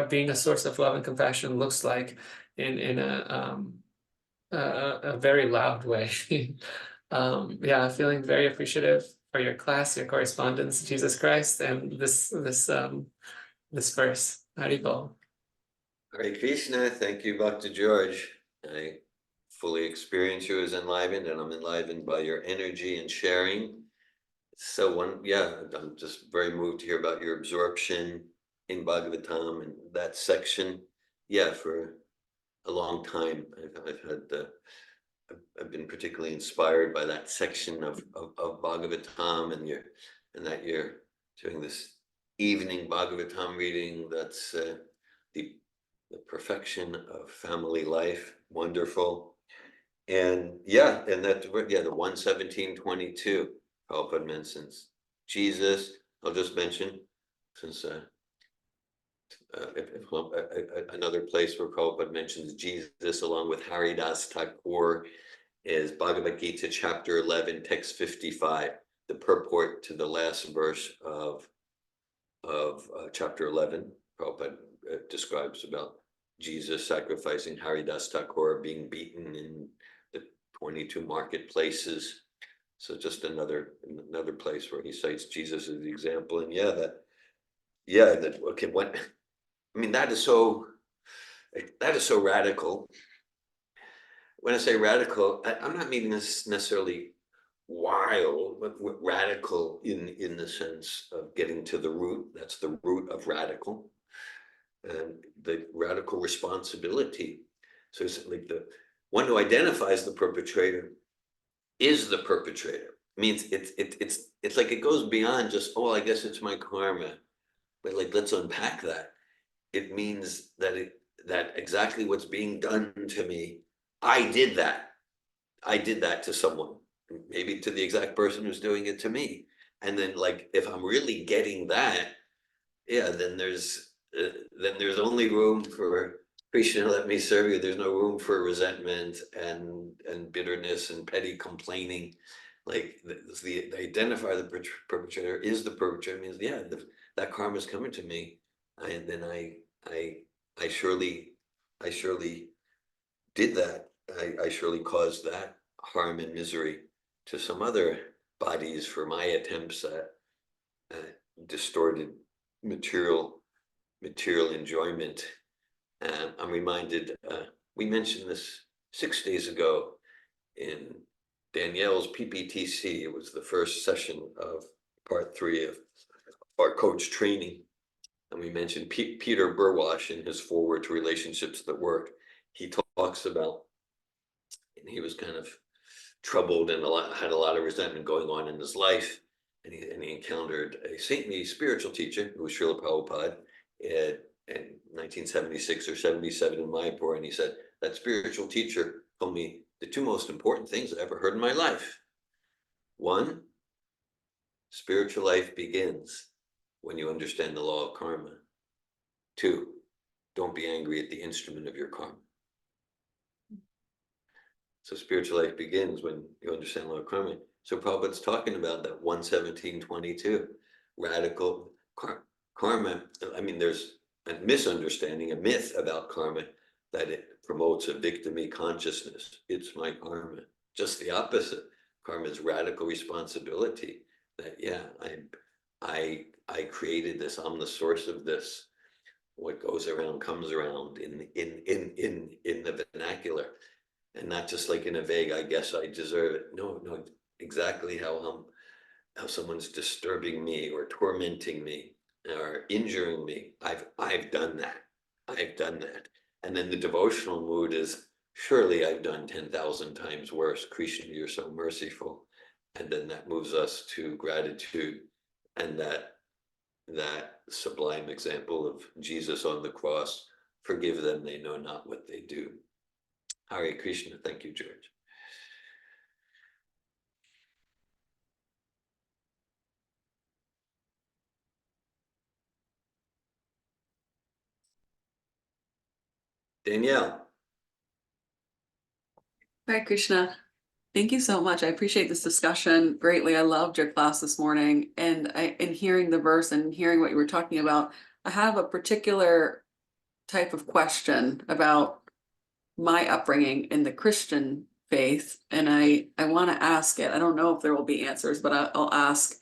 being a source of love and compassion looks like in a very loud way. Yeah, feeling very appreciative for your class, your correspondence, Jesus Christ, and this verse. Haribol. Hare Krishna, thank you, Dr. George. I fully experience you as enlivened, and I'm enlivened by your energy and sharing. So yeah, I'm just very moved to hear about your absorption in Bhagavatam and that section. Yeah, for a long time, I've been particularly inspired by that section of Bhagavatam, and that you're doing this evening Bhagavatam reading. That's the perfection of family life. Wonderful. And yeah, and that, yeah, the 117:22, Prabhupada mentions Jesus. I'll just mention, since another place where Prabhupada mentions Jesus along with Haridas Thakur is Bhagavad Gita chapter 11, text 55, the purport to the last verse of chapter 11. Prabhupada describes about Jesus sacrificing Haridas Thakur, being beaten in the 22 marketplaces. So just another place where he cites Jesus as the example. And okay, what I mean, that is so radical. When I say radical, I'm not meaning this necessarily wild, but radical in the sense of getting to the root. That's the root of radical, and the radical responsibility. So it's like the one who identifies the perpetrator is the perpetrator. I mean, it's like it goes beyond just, oh, I guess it's my karma. But like, let's unpack that. It means that that exactly what's being done to me, I did that. I did that to someone, maybe to the exact person who's doing it to me. And then, like, if I'm really getting that, yeah, then there's only room for Krishna, let me serve you. There's no room for resentment and bitterness and petty complaining. Like the identifier, the perpetrator is the perpetrator. Means, yeah, that karma is coming to me, and then I surely did that. I surely caused that harm and misery to some other bodies for my attempts at distorted material enjoyment. And I'm reminded, we mentioned this 6 days ago in Danielle's PPTC. It was the first session of part 3 of our coach training. And we mentioned Peter Burwash in his foreword to Relationships That Work. He talks about, and he was kind of troubled and had a lot of resentment going on in his life. And he encountered a saintly spiritual teacher who was Srila Prabhupada in 1976 or 77 in Mayapur. And he said, that spiritual teacher told me the 2 most important things I ever heard in my life. 1, spiritual life begins when you understand the law of karma. 2, don't be angry at the instrument of your karma. So spiritual life begins when you understand the law of karma. So Prabhupada's talking about that 117:22, radical karma. I mean, there's a misunderstanding, a myth about karma, that it promotes a victim-y consciousness. It's my karma. Just the opposite. Karma is radical responsibility. That, yeah, I created this. I'm the source of this. what goes around comes around in the vernacular, and not just like in a vague, I guess I deserve it. No, exactly how someone's disturbing me or tormenting me or injuring me. I've done that. I've done that. And then the devotional mood is, surely I've done 10,000 times worse. Krishna, you're so merciful. And then that moves us to gratitude, and that sublime example of Jesus on the cross, forgive them, they know not what they do. Hare Krishna. Thank you, George. Danielle. Hare Krishna. Thank you so much. I appreciate this discussion greatly. I loved your class this morning, and in hearing the verse and hearing what you were talking about, I have a particular type of question about my upbringing in the Christian faith, and I want to ask it. I don't know if there will be answers, but I'll ask.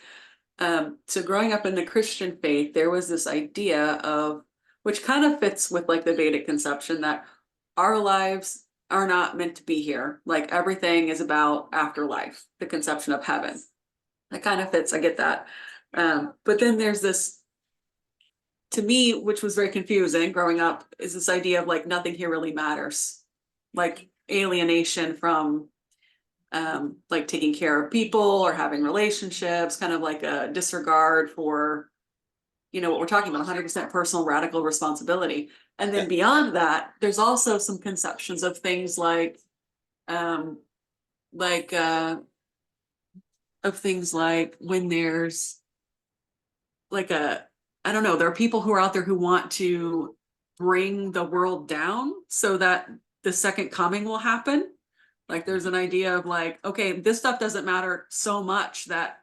So growing up in the Christian faith, there was this idea of, which kind of fits with like the Vedic conception, that our lives are not meant to be here. Like everything is about afterlife, the conception of heaven. That kind of fits. I get that. But then there's this, to me, which was very confusing growing up, is this idea of like nothing here really matters, like alienation from like taking care of people or having relationships, kind of like a disregard for, you know, what we're talking about, 100% personal radical responsibility. And then beyond that, there's also some conceptions of things like like when there's like I don't know, there are people who are out there who want to bring the world down so that the second coming will happen. Like there's an idea of like, okay, this stuff doesn't matter so much that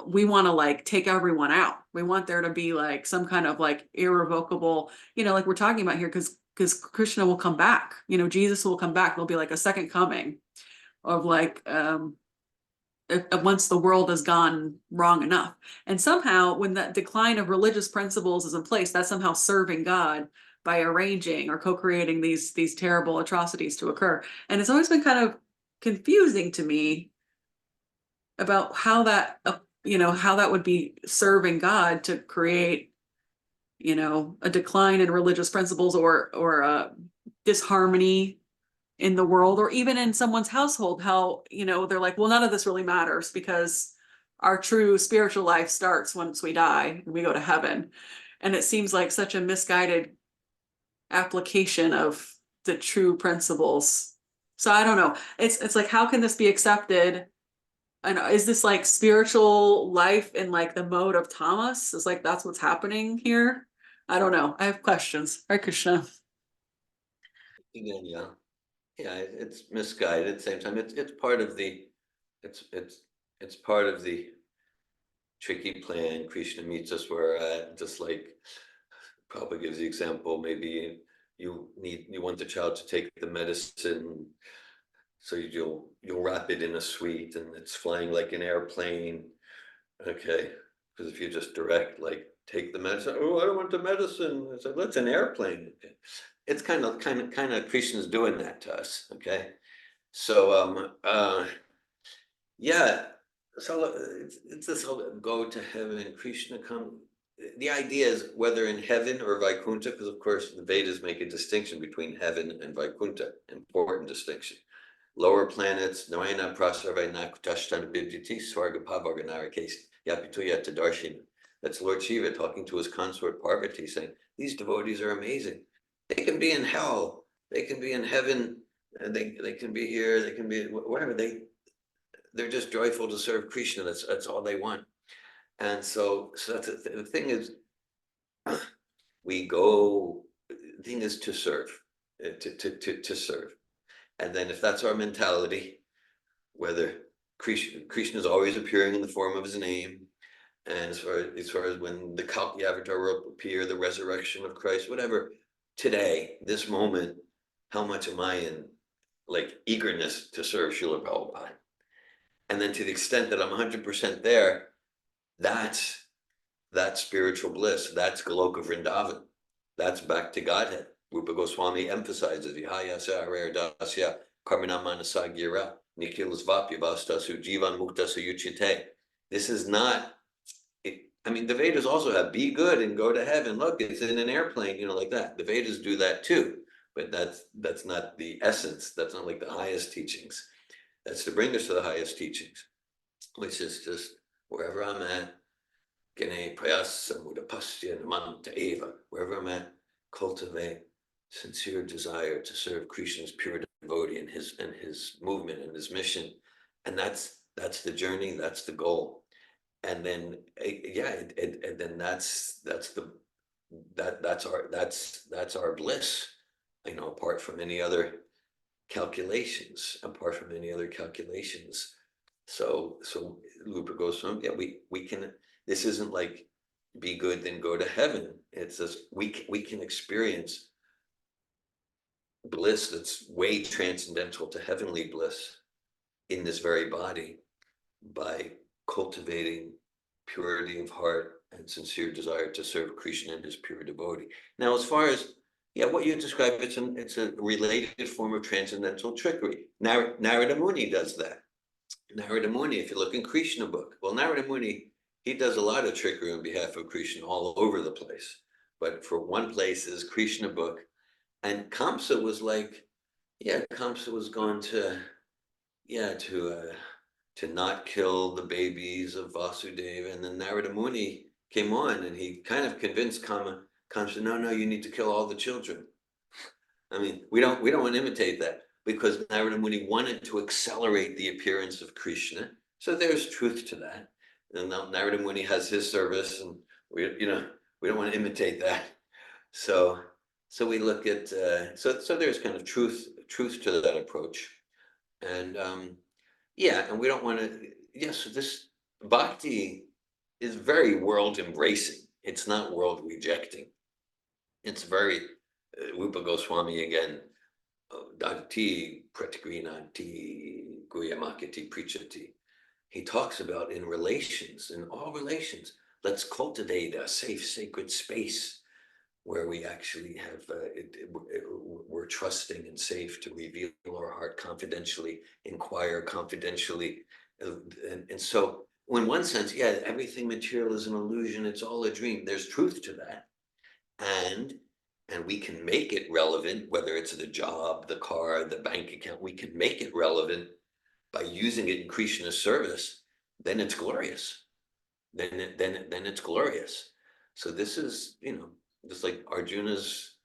we want to like take everyone out. We want there to be like some kind of like irrevocable, you know, like we're talking about here, because Krishna will come back, you know, Jesus will come back. There'll be like a second coming of like once the world has gone wrong enough. And somehow when that decline of religious principles is in place, that's somehow serving God by arranging or co-creating these terrible atrocities to occur. And it's always been kind of confusing to me about how that, you know, how that would be serving God to create, you know, a decline in religious principles or disharmony in the world, or even in someone's household, how, you know, they're like, well, none of this really matters because our true spiritual life starts once we die and we go to heaven. And it seems like such a misguided application of the true principles. So I don't know. It's like, how can this be accepted? And is this like spiritual life in like the mode of tamas? Is like that's what's happening here? I don't know. I have questions. Hare Krishna. Again, yeah, it's misguided. At the same time, it's part of the it's part of the tricky plan. Krishna meets us where we're at, just like Prabhupada gives the example. Maybe you want the child to take the medicine, so you'll wrap it in a sweet and it's flying like an airplane. Okay, because if you just direct, like, take the medicine, oh, I don't want the medicine. It's like, that's an airplane. It's kind of Krishna's doing that to us. Okay, so yeah, so it's this whole go to heaven, Krishna come. The idea is whether in heaven or Vaikuntha, because of course the Vedas make a distinction between heaven and Vaikuntha, important distinction. Lower planets, Narayana Prasarvayana Kutashtan Bibditi, Swarga Pavaganara case, Yapituya Tadarshina. That's Lord Shiva talking to his consort Parvati, saying, these devotees are amazing. They can be in hell, they can be in heaven, and they can be here, they can be whatever. They're just joyful to serve Krishna. That's all they want. And so that's the thing is, the thing is to serve, to serve. And then if that's our mentality, whether Krishna is always appearing in the form of his name, and as far as when the Kalki Avatar will appear, the resurrection of Christ, whatever, today, this moment, how much am I in like eagerness to serve Srila Prabhupada? And then to the extent that I'm 100% there, that's spiritual bliss, that's Goloka Vrindavan. That's back to Godhead. Rupa Goswami emphasizes Vihayasa Arer Dasya Karmanamanasa Gira Nikhilsvapya Vastasu Jivan Muktasu Yuchite. This is not, I mean, the Vedas also have be good and go to heaven. Look, it's in an airplane, you know, like that. The Vedas do that too, but that's not the essence. That's not like the highest teachings. That's to bring us to the highest teachings, which is just wherever I'm at, Gene Prayasa Mudapastya Namanta Eva, wherever I'm at, cultivate sincere desire to serve Krishna's pure devotee and his movement and his mission. And that's the journey, that's the goal. And then and then that's our bliss, you know, apart from any other calculations. So Rupa Goswami, yeah, we can, this isn't like be good then go to heaven. It's just we can experience bliss that's way transcendental to heavenly bliss in this very body by cultivating purity of heart and sincere desire to serve Krishna and his pure devotee. Now, as far as what you described, it's a related form of transcendental trickery. Narada Muni does that. Narada Muni, if you look in Krishna book, well, Narada Muni, he does a lot of trickery on behalf of Krishna all over the place. But for one place is Krishna book. And Kamsa was like, Kamsa was going to, to not kill the babies of Vasudeva. And then Narada Muni came on and he kind of convinced Kamsa, no, you need to kill all the children. I mean, we don't want to imitate that because Narada Muni wanted to accelerate the appearance of Krishna. So there's truth to that. And now Narada Muni has his service and we don't want to imitate that. So we look at, so there's kind of truth to that approach. And and we don't want to, this bhakti is very world embracing. It's not world rejecting. It's very, Rupa Goswami again, Dadati Pratigrinati Guyamakiti Prichati. He talks about in relations, in all relations, let's cultivate a safe, sacred space where we actually have, we're trusting and safe to reveal our heart confidentially, inquire confidentially. And so in one sense, everything material is an illusion, it's all a dream. There's truth to that. And we can make it relevant, whether it's the job, the car, the bank account, we can make it relevant by using it in Krishna's service, then it's glorious. Then it's glorious. So this is, just like Arjuna's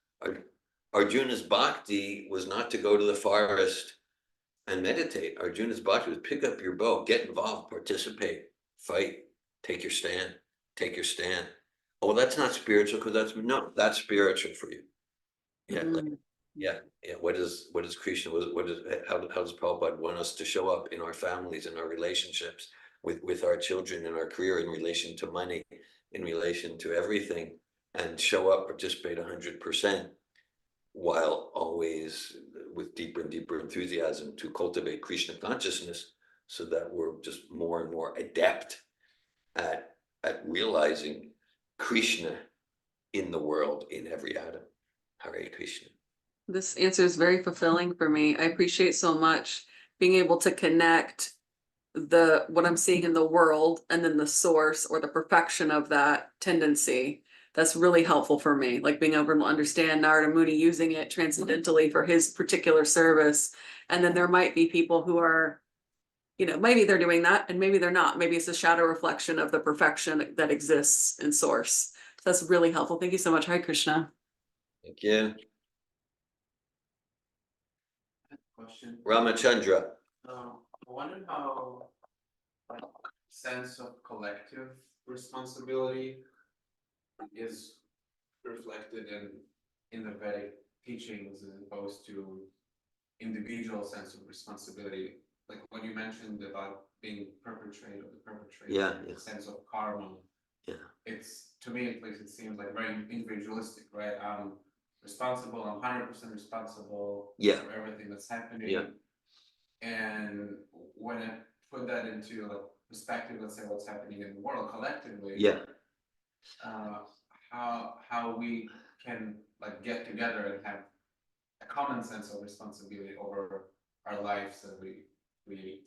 bhakti was not to go to the forest and meditate. Arjuna's bhakti was pick up your bow, get involved, participate, fight, take your stand. Oh, that's not spiritual because that's spiritual for you. What is Krishna? How does Prabhupada want us to show up in our families, in our relationships, with our children, in our career, in relation to money, in relation to everything, and show up, participate 100%, while always with deeper and deeper enthusiasm to cultivate Krishna consciousness, so that we're just more and more adept at realizing Krishna in the world, in every atom. Hare Krishna. This answer is very fulfilling for me. I appreciate so much being able to connect what I'm seeing in the world and then the source or the perfection of that tendency. That's really helpful for me, like being able to understand Narada Muni using it transcendentally for his particular service. And then there might be people who are, maybe they're doing that and maybe they're not. Maybe it's a shadow reflection of the perfection that exists in source. So that's really helpful. Thank you so much. Hare Krishna. Thank you. Question. Ramachandra. I wonder how sense of collective responsibility is reflected in the Vedic teachings as opposed to individual sense of responsibility. Like when you mentioned about being perpetrator, the sense of karma. It's, to me at least, it seems like very individualistic, right? I'm responsible, I'm 100% responsible for everything that's happening. And when I put that into like perspective, let's say what's happening in the world collectively, how we can like get together and have a common sense of responsibility over our lives that we create.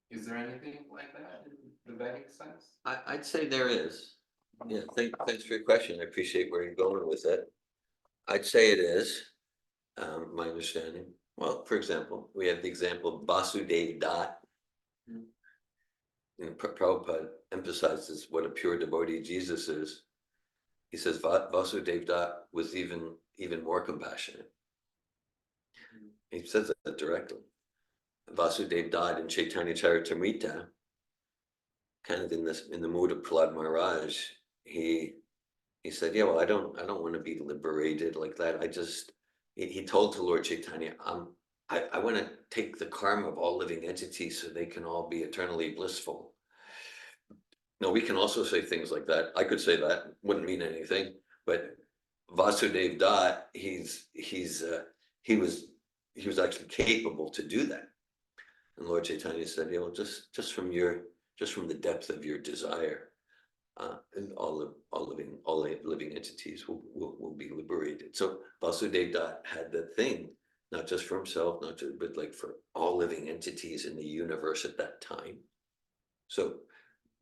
Is there anything like that in the Vedic sense? I'd say there is. Yeah, thanks for your question. I appreciate where you're going with it. I'd say it is, my understanding. Well, for example, we have the example of Vasudev Dat. Mm. You know, Prabhupada emphasizes what a pure devotee Jesus is. He says Vasudev Dat was even more compassionate. He says that directly. Vasudev Dat in Chaitanya Charitamrita, kind of in the mood of Prahlad Maharaj, he said, yeah, well, I don't want to be liberated like that. He told to Lord Chaitanya, I want to take the karma of all living entities so they can all be eternally blissful. Now, we can also say things like that. I could say that, wouldn't mean anything, but Vasudev Dat, he was actually capable to do that. And Lord Chaitanya said, you know, just from the depth of your desire, and all living entities will be liberated. So Vasudev Dat had that thing, not just for himself, but like for all living entities in the universe at that time. So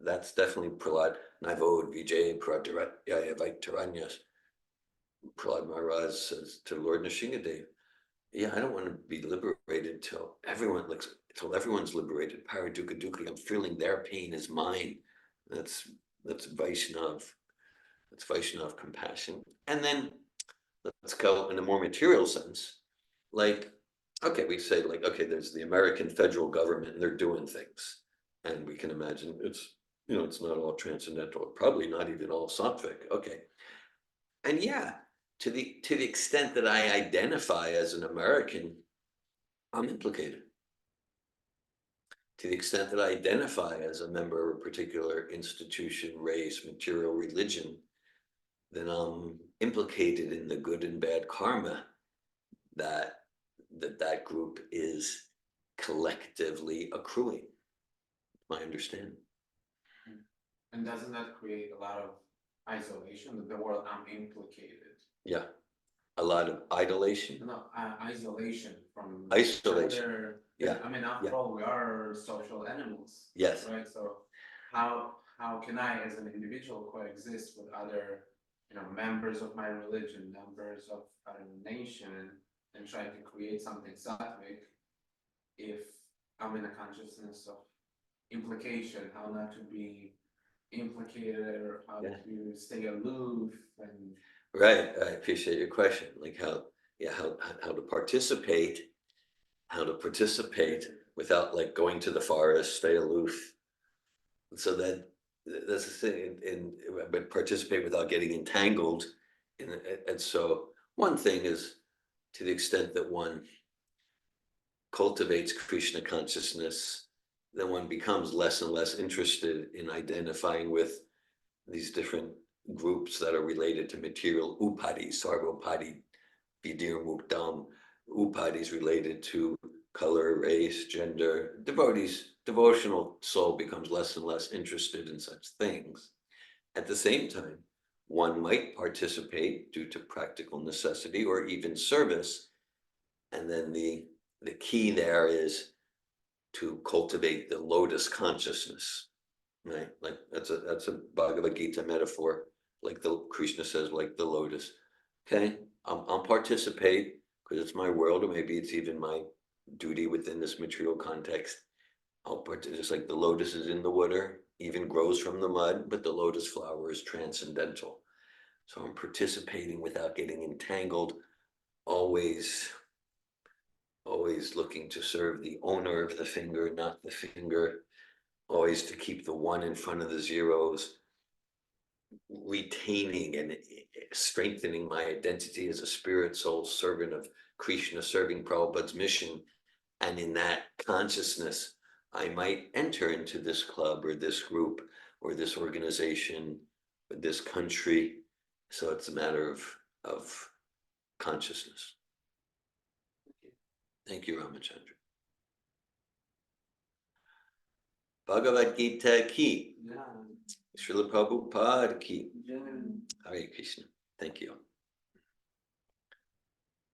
that's definitely Prahlad Naivod Vijay Pradaratya Vaiktaranyas. Prahlad Maharaj says to Lord Nrsingadev, yeah, I don't want to be liberated till everyone's liberated. Paraduka Dukhi, I'm feeling their pain is mine. That's Vaishnav. That's Vaishnav compassion. And then let's go in a more material sense. Like, okay, we say like, okay, there's the American federal government and they're doing things. And we can imagine it's not all transcendental, probably not even all sattvic. Okay. And yeah, to the extent that I identify as an American, I'm implicated. To the extent that I identify as a member of a particular institution, race, material, religion, then I'm implicated in the good and bad karma that group is collectively accruing. My understanding. And doesn't that create a lot of isolation? The word I'm implicated. Yeah, a lot of idolation. No, isolation from Isolation. other. Yeah. I mean, after all, we are social animals. Yes. Right. So how can I, as an individual, coexist with other, members of my religion, members of our nation, and try to create something sattvic if I'm in a consciousness of implication, how not to be implicated or how to stay aloof and. Right, I appreciate your question. Like how to participate without like going to the forest, stay aloof. So that's the thing, but participate without getting entangled. And so one thing is, to the extent that one cultivates Krishna consciousness, then one becomes less and less interested in identifying with these different groups that are related to material upadis, sarvopadi, vidir muktam, upadis related to color, race, gender. Devotional soul becomes less and less interested in such things. At the same time, one might participate due to practical necessity or even service. And then the key there is to cultivate the lotus consciousness. Right, like that's a Bhagavad Gita metaphor, like Krishna says, like the lotus. Okay, I'll participate because it's my world, or maybe it's even my duty within this material context. I'll participate, just like the lotus is in the water, even grows from the mud, but the lotus flower is transcendental. So I'm participating without getting entangled, always looking to serve the owner of the finger, not the finger. Always to keep the one in front of the zeros, retaining and strengthening my identity as a spirit soul servant of Krishna, serving Prabhupada's mission. And in that consciousness, I might enter into this club or this group or this organization or this country. So it's a matter of consciousness. Thank you, Ramachandra. Bhagavad Gita ki. Srila Prabhupada ki. Hare Krishna. Thank you.